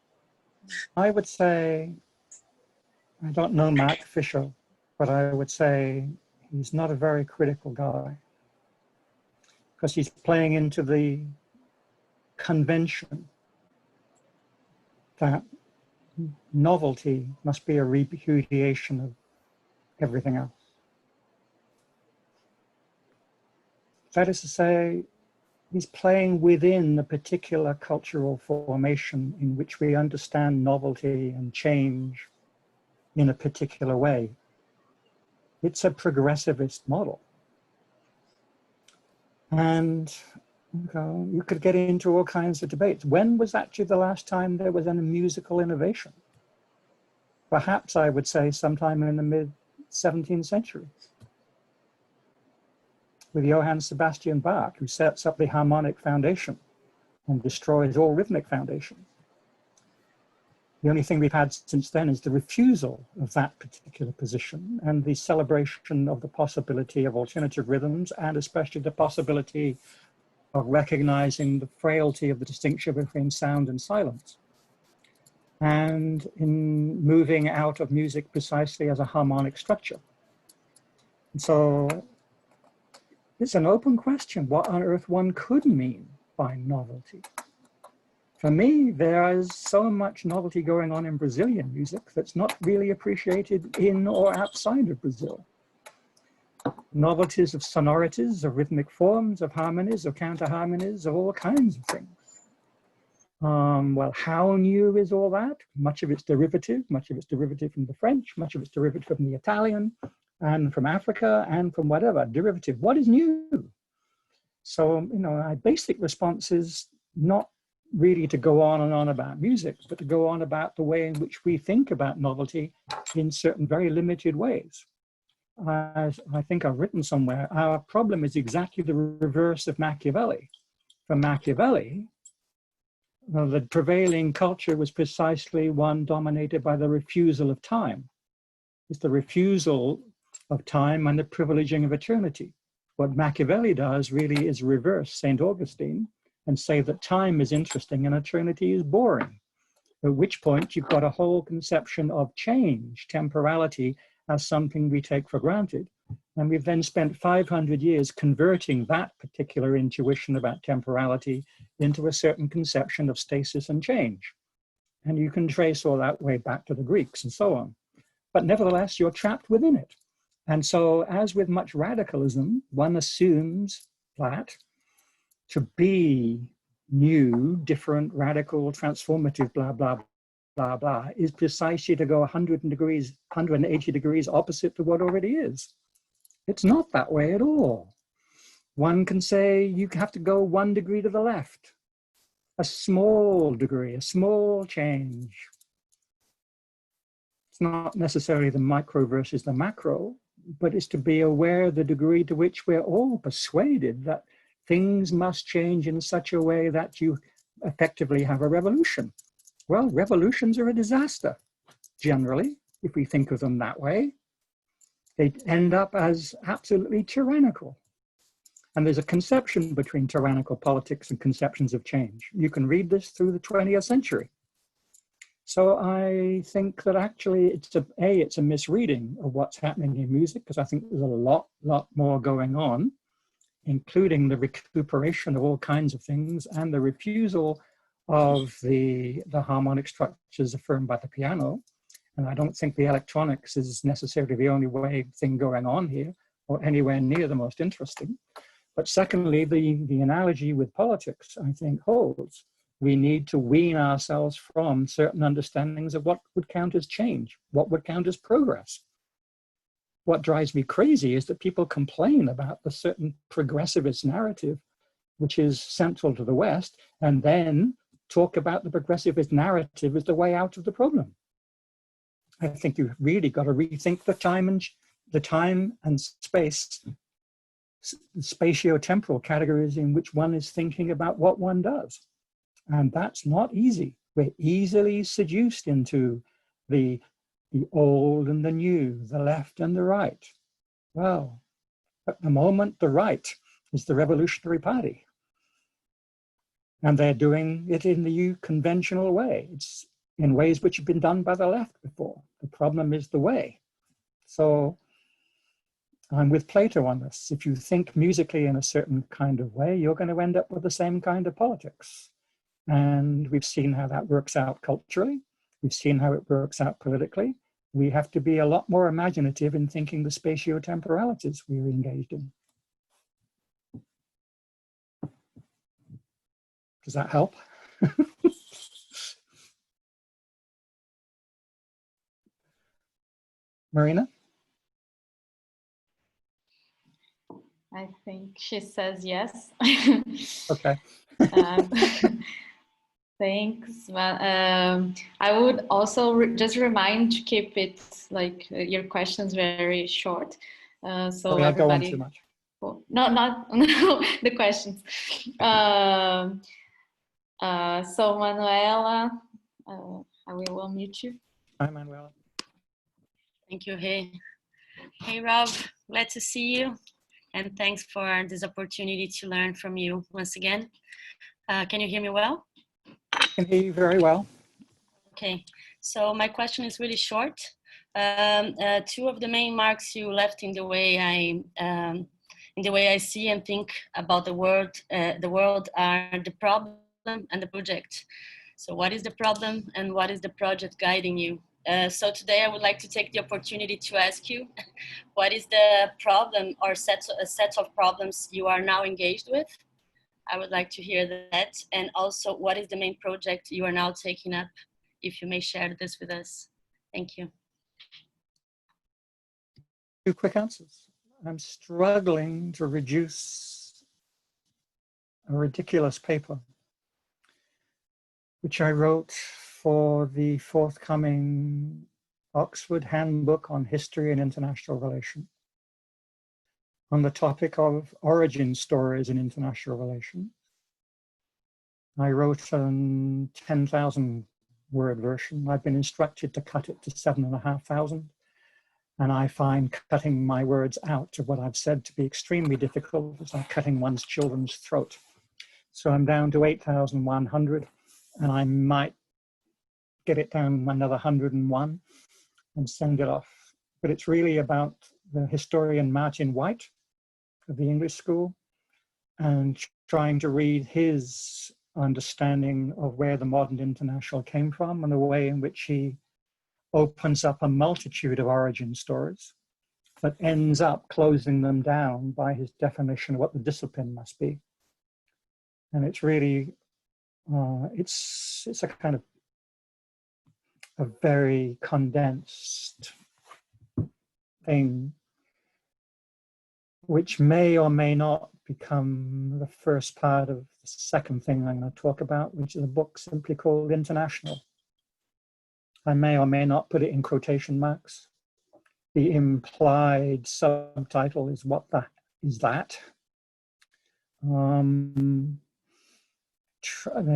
I would say, I don't know Mark Fisher, but I would say he's not a very critical guy, because he's playing into the convention that novelty must be a repudiation of everything else. That is to say, is playing within the particular cultural formation in which we understand novelty and change in a particular way. It's a progressivist model. And you could get into all kinds of debates. When was actually the last time there was a musical innovation? Perhaps I would say sometime in the mid-17th century, with Johann Sebastian Bach, who sets up the harmonic foundation and destroys all rhythmic foundations. The only thing we've had since then is the refusal of that particular position and the celebration of the possibility of alternative rhythms, and especially the possibility of recognizing the frailty of the distinction between sound and silence, and in moving out of music precisely as a harmonic structure. And so it's an open question what on earth one could mean by novelty. For me, there is so much novelty going on in Brazilian music that's not really appreciated in or outside of Brazil. Novelties of sonorities, of rhythmic forms, of harmonies, of counter-harmonies, of all kinds of things. Well, how new is all that? Much of it's derivative from the French, much of it's derivative from the Italian, and from Africa, and from whatever, derivative. What is new? So, my basic response is not really to go on and on about music, but to go on about the way in which we think about novelty in certain very limited ways. As I think I've written somewhere, our problem is exactly the reverse of Machiavelli. For Machiavelli, the prevailing culture was precisely one dominated by the refusal of time. It's the refusal of time and the privileging of eternity. What Machiavelli does really is reverse St. Augustine and say that time is interesting and eternity is boring. At which point you've got a whole conception of change, temporality, as something we take for granted. And we've then spent 500 years converting that particular intuition about temporality into a certain conception of stasis and change. And you can trace all that way back to the Greeks and so on. But nevertheless, you're trapped within it. And so, as with much radicalism, one assumes that to be new, different, radical, transformative, blah, blah, blah, blah, is precisely to go 180 degrees opposite to what already is. It's not that way at all. One can say you have to go 1 degree to the left, a small degree, a small change. It's not necessarily the micro versus the macro, but it's to be aware of the degree to which we're all persuaded that things must change in such a way that you effectively have a revolution. Well, revolutions are a disaster, generally, if we think of them that way. They end up as absolutely tyrannical. And there's a conception between tyrannical politics and conceptions of change. You can read this through the 20th century. So I think that actually it's a misreading of what's happening in music, because I think there's a lot more going on, including the recuperation of all kinds of things and the refusal of the harmonic structures affirmed by the piano. And I don't think the electronics is necessarily the only thing going on here, or anywhere near the most interesting. But secondly, the analogy with politics, I think, holds. We need to wean ourselves from certain understandings of what would count as change, what would count as progress. What drives me crazy is that people complain about the certain progressivist narrative, which is central to the West, and then talk about the progressivist narrative as the way out of the problem. I think you've really got to rethink the time and space, spatio-temporal categories in which one is thinking about what one does. And that's not easy. We're easily seduced into the old and the new, the left and the right. Well, at the moment, the right is the Revolutionary Party. And they're doing it in the conventional way. It's in ways which have been done by the left before. The problem is the way. So I'm with Plato on this. If you think musically in a certain kind of way, you're going to end up with the same kind of politics. And we've seen how that works out culturally. We've seen how it works out politically. We have to be a lot more imaginative in thinking the spatio-temporalities we're engaged in. Does that help? Marina? I think she says yes. Okay. um, Thanks. Well, I would also just remind to keep it like your questions very short, so I go on everybody. too much. Oh, no, not no, the questions. So Manuela, I will unmute you. Hi, Manuela. Thank you. Hey, Rob. Glad to see you, and thanks for this opportunity to learn from you once again. Can you hear me well? I can hear you very well. Okay, so my question is really short. Two of the main marks you left in the way I see and think about the world are the problem and the project. So what is the problem and what is the project guiding you? So today I would like to take the opportunity to ask you, what is the problem or set of problems you are now engaged with? I would like to hear that. And also, what is the main project you are now taking up? If you may share this with us. Thank you. Two quick answers. I'm struggling to reduce a ridiculous paper, which I wrote for the forthcoming Oxford Handbook on History and International Relations, on the topic of origin stories in international relations. I wrote a 10,000 word version. I've been instructed to cut it to 7,500. And I find cutting my words out of what I've said to be extremely difficult. It's like cutting one's children's throat. So I'm down to 8,100, and I might get it down another 101 and send it off. But it's really about the historian Martin White of the English School and trying to read his understanding of where the modern international came from and the way in which he opens up a multitude of origin stories, but ends up closing them down by his definition of what the discipline must be. And it's really, it's a kind of a very condensed thing, which may or may not become the first part of the second thing I'm going to talk about, which is a book simply called International. I may or may not put it in quotation marks. The implied subtitle is "What the is that?" The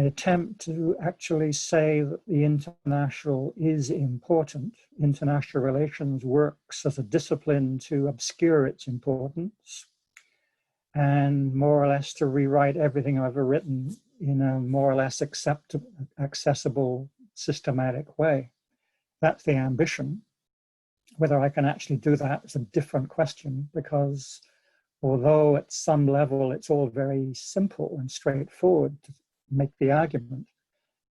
attempt to actually say that the international is important. International relations works as a discipline to obscure its importance and more or less to rewrite everything I've ever written in a more or less accessible, systematic way. That's the ambition. Whether I can actually do that is a different question, because although at some level it's all very simple and straightforward to make the argument,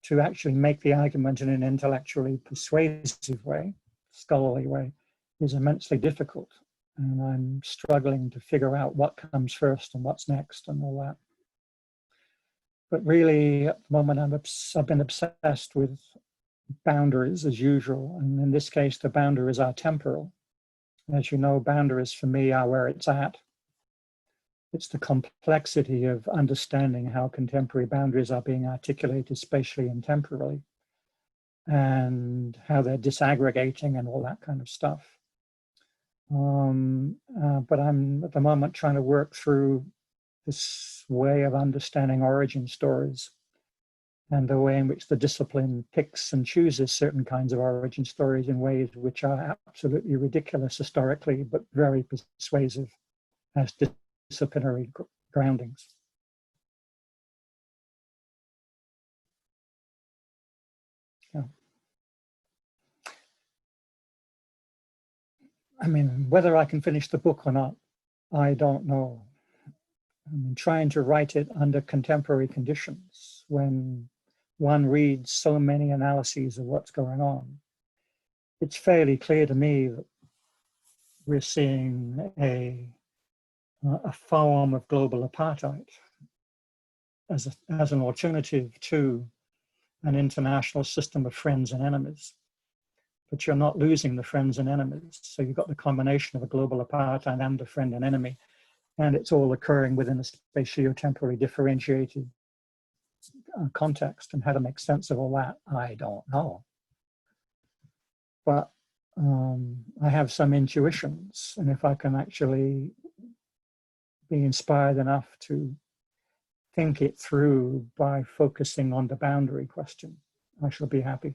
to actually make the argument in an intellectually persuasive way, scholarly way, is immensely difficult. And I'm struggling to figure out what comes first and what's next and all that. But really, at the moment, I've been obsessed with boundaries as usual. And in this case, the boundaries are temporal. As you know, boundaries for me are where it's at. It's the complexity of understanding how contemporary boundaries are being articulated spatially and temporally, and how they're disaggregating and all that kind of stuff. But I'm at the moment trying to work through this way of understanding origin stories and the way in which the discipline picks and chooses certain kinds of origin stories in ways which are absolutely ridiculous historically, but very persuasive as disciplinary groundings. Yeah. I mean, whether I can finish the book or not, I don't know. I mean, trying to write it under contemporary conditions when one reads so many analyses of what's going on, it's fairly clear to me that we're seeing a form of global apartheid. as an alternative to an international system of friends and enemies. But you're not losing the friends and enemies. So you've got the combination of a global apartheid and a friend and enemy, and it's all occurring within a spatio-temporally differentiated context. And how to make sense of all that, I don't know. But I have some intuitions, and if I can actually be inspired enough to think it through by focusing on the boundary question, I shall be happy.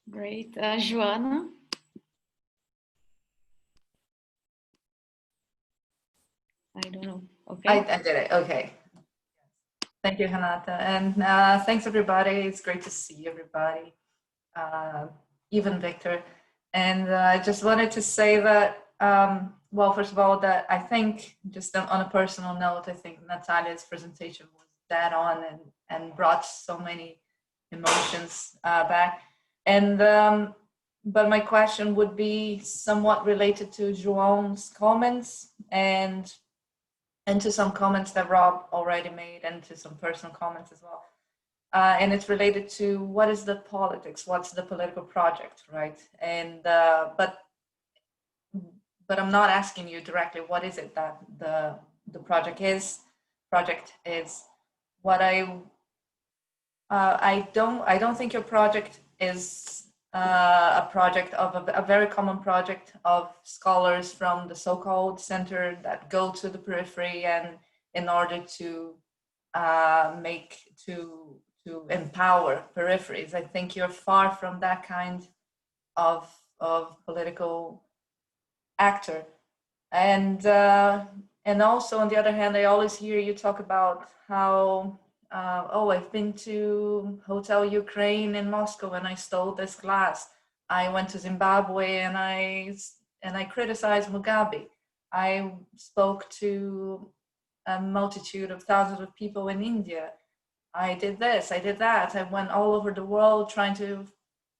Great. Joanna? I don't know. Okay. I did it. Okay. Thank you, Renata. And thanks, everybody. It's great to see everybody, even Victor. And I just wanted to say that, well, first of all, that I think, just on a personal note, I think Natalia's presentation was dead on and brought so many emotions back. And but my question would be somewhat related to João's comments and to some comments that Rob already made, and to some personal comments as well. And it's related to what is the politics, what's the political project, right? And but I'm not asking you directly what is it that the project is. What I don't think your project is a project of a very common project of scholars from the so-called center that go to the periphery and in order to empower peripheries. I think you're far from that kind of political actor. And also, on the other hand, I always hear you talk about how I've been to Hotel Ukraine in Moscow and I stole this glass. I went to Zimbabwe and I criticized Mugabe. I spoke to a multitude of thousands of people in India. I did this, I did that. I went all over the world trying to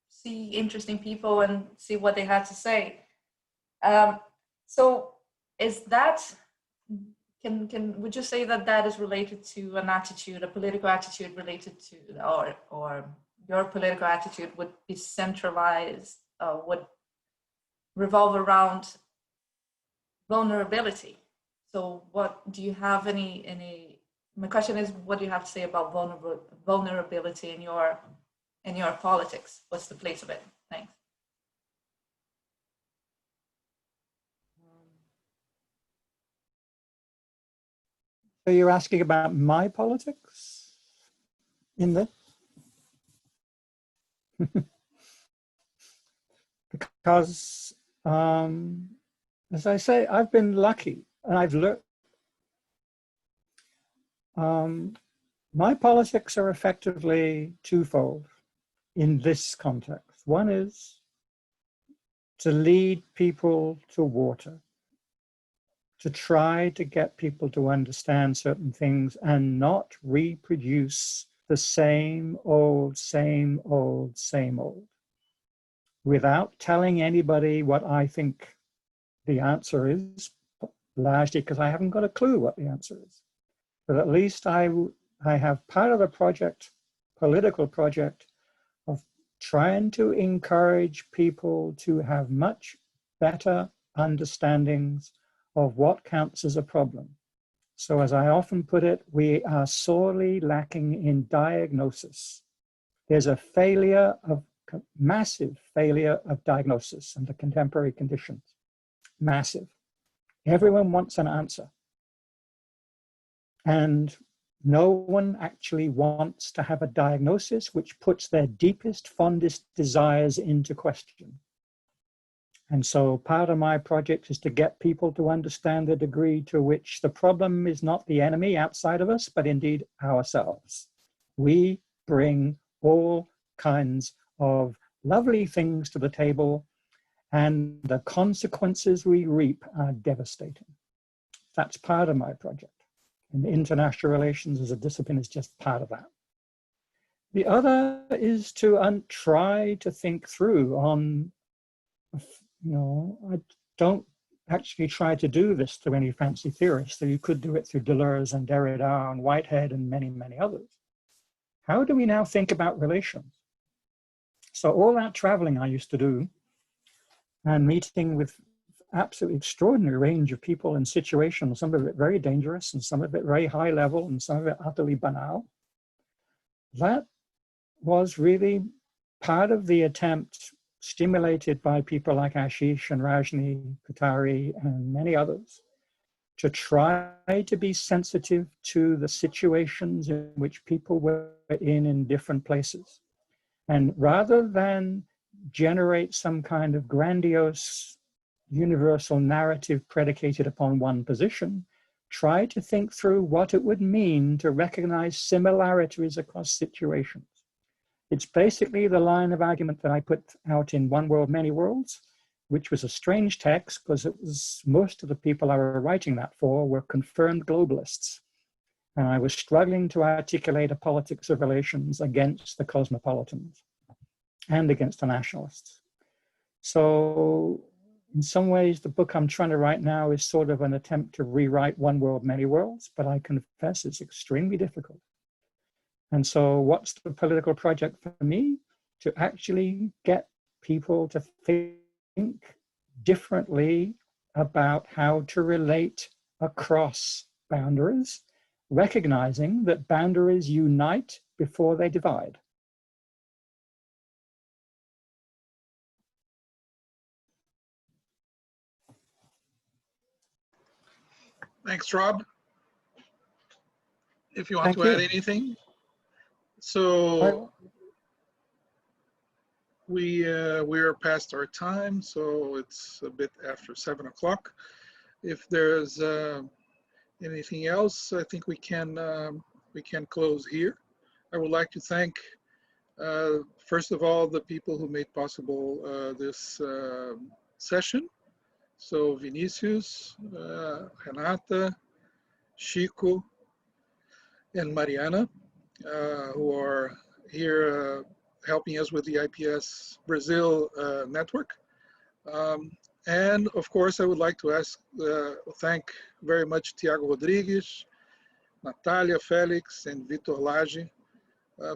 see interesting people and see what they had to say. So is that, would you say that that is related to an attitude, a political attitude related to, or your political attitude would be centralized, would revolve around vulnerability? So what do you have any, my question is, what do you have to say about vulnerability in your politics? What's the place of it? Thanks. So you're asking about my politics in this? Because, as I say, I've been lucky and I've learned. My politics are effectively twofold in this context. One is to lead people to water, to try to get people to understand certain things and not reproduce the same old, without telling anybody what I think the answer is, largely because I haven't got a clue what the answer is. But at least I have part of the project, political project, of trying to encourage people to have much better understandings of what counts as a problem. So as I often put it, we are sorely lacking in diagnosis. There's a massive failure of diagnosis under contemporary conditions. Massive. Everyone wants an answer. And no one actually wants to have a diagnosis which puts their deepest, fondest desires into question. And so part of my project is to get people to understand the degree to which the problem is not the enemy outside of us, but indeed ourselves. We bring all kinds of lovely things to the table, and the consequences we reap are devastating. That's part of my project. And international relations as a discipline is just part of that. The other is to try to think through on I don't actually try to do this through any fancy theorists, so you could do it through Deleuze and Derrida and Whitehead and many, many others. How do we now think about relations? So all that traveling I used to do and meeting with absolutely extraordinary range of people and situations, some of it very dangerous and some of it very high level and some of it utterly banal, that was really part of the attempt, stimulated by people like Ashish and Rajni Kothari and many others, to try to be sensitive to the situations in which people were in different places. And rather than generate some kind of grandiose universal narrative predicated upon one position, try to think through what it would mean to recognize similarities across situations. It's basically the line of argument that I put out in One World, Many Worlds, which was a strange text because it was most of the people I were writing that for were confirmed globalists. And I was struggling to articulate a politics of relations against the cosmopolitans and against the nationalists. So in some ways, the book I'm trying to write now is sort of an attempt to rewrite One World, Many Worlds, but I confess it's extremely difficult. And so what's the political project for me? To actually get people to think differently about how to relate across boundaries, recognizing that boundaries unite before they divide. Thanks, Rob. If you want to add anything. So we're past our time, so it's a bit after 7 o'clock. If there's anything else, I think we can close here. I would like to thank, first of all, the people who made possible this session. So Vinicius, Renata, Chico, and Mariana, who are here helping us with the IPS Brazil network. And of course, I would like to thank very much Tiago Rodrigues, Natalia Felix, and Vitor Lage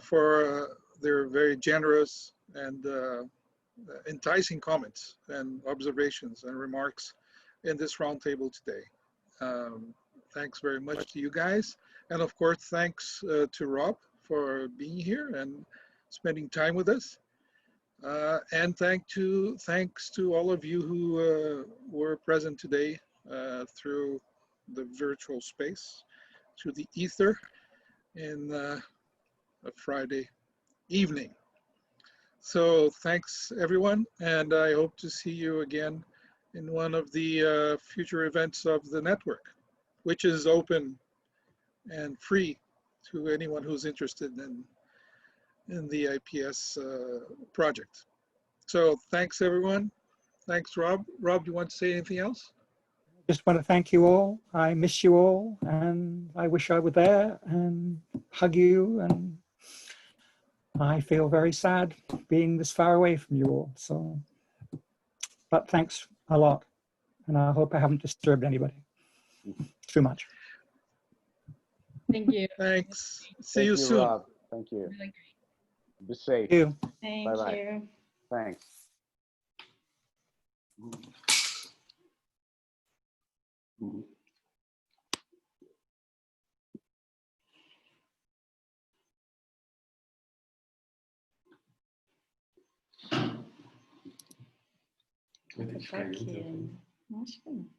for their very generous and enticing comments and observations and remarks in this roundtable today. Thanks very much to you guys. And of course, thanks to Rob for being here and spending time with us. And thanks to all of you who were present today through the virtual space, through the ether in a Friday evening. So thanks everyone, and I hope to see you again in one of the future events of the network, which is open and free to anyone who's interested in the IPS project. So thanks everyone. Thanks Rob. Rob, do you want to say anything else? Just want to thank you all. I miss you all, and I wish I were there and hug you, and I feel very sad being this far away from you all. So, but thanks a lot, and I hope I haven't disturbed anybody too much. Thank you. Thanks. See you soon. Rob. Thank you. Really great. Be safe. Thank you. Thank Bye-bye. you. Thanks. Vou ter que ficar aqui, então. Acho que não.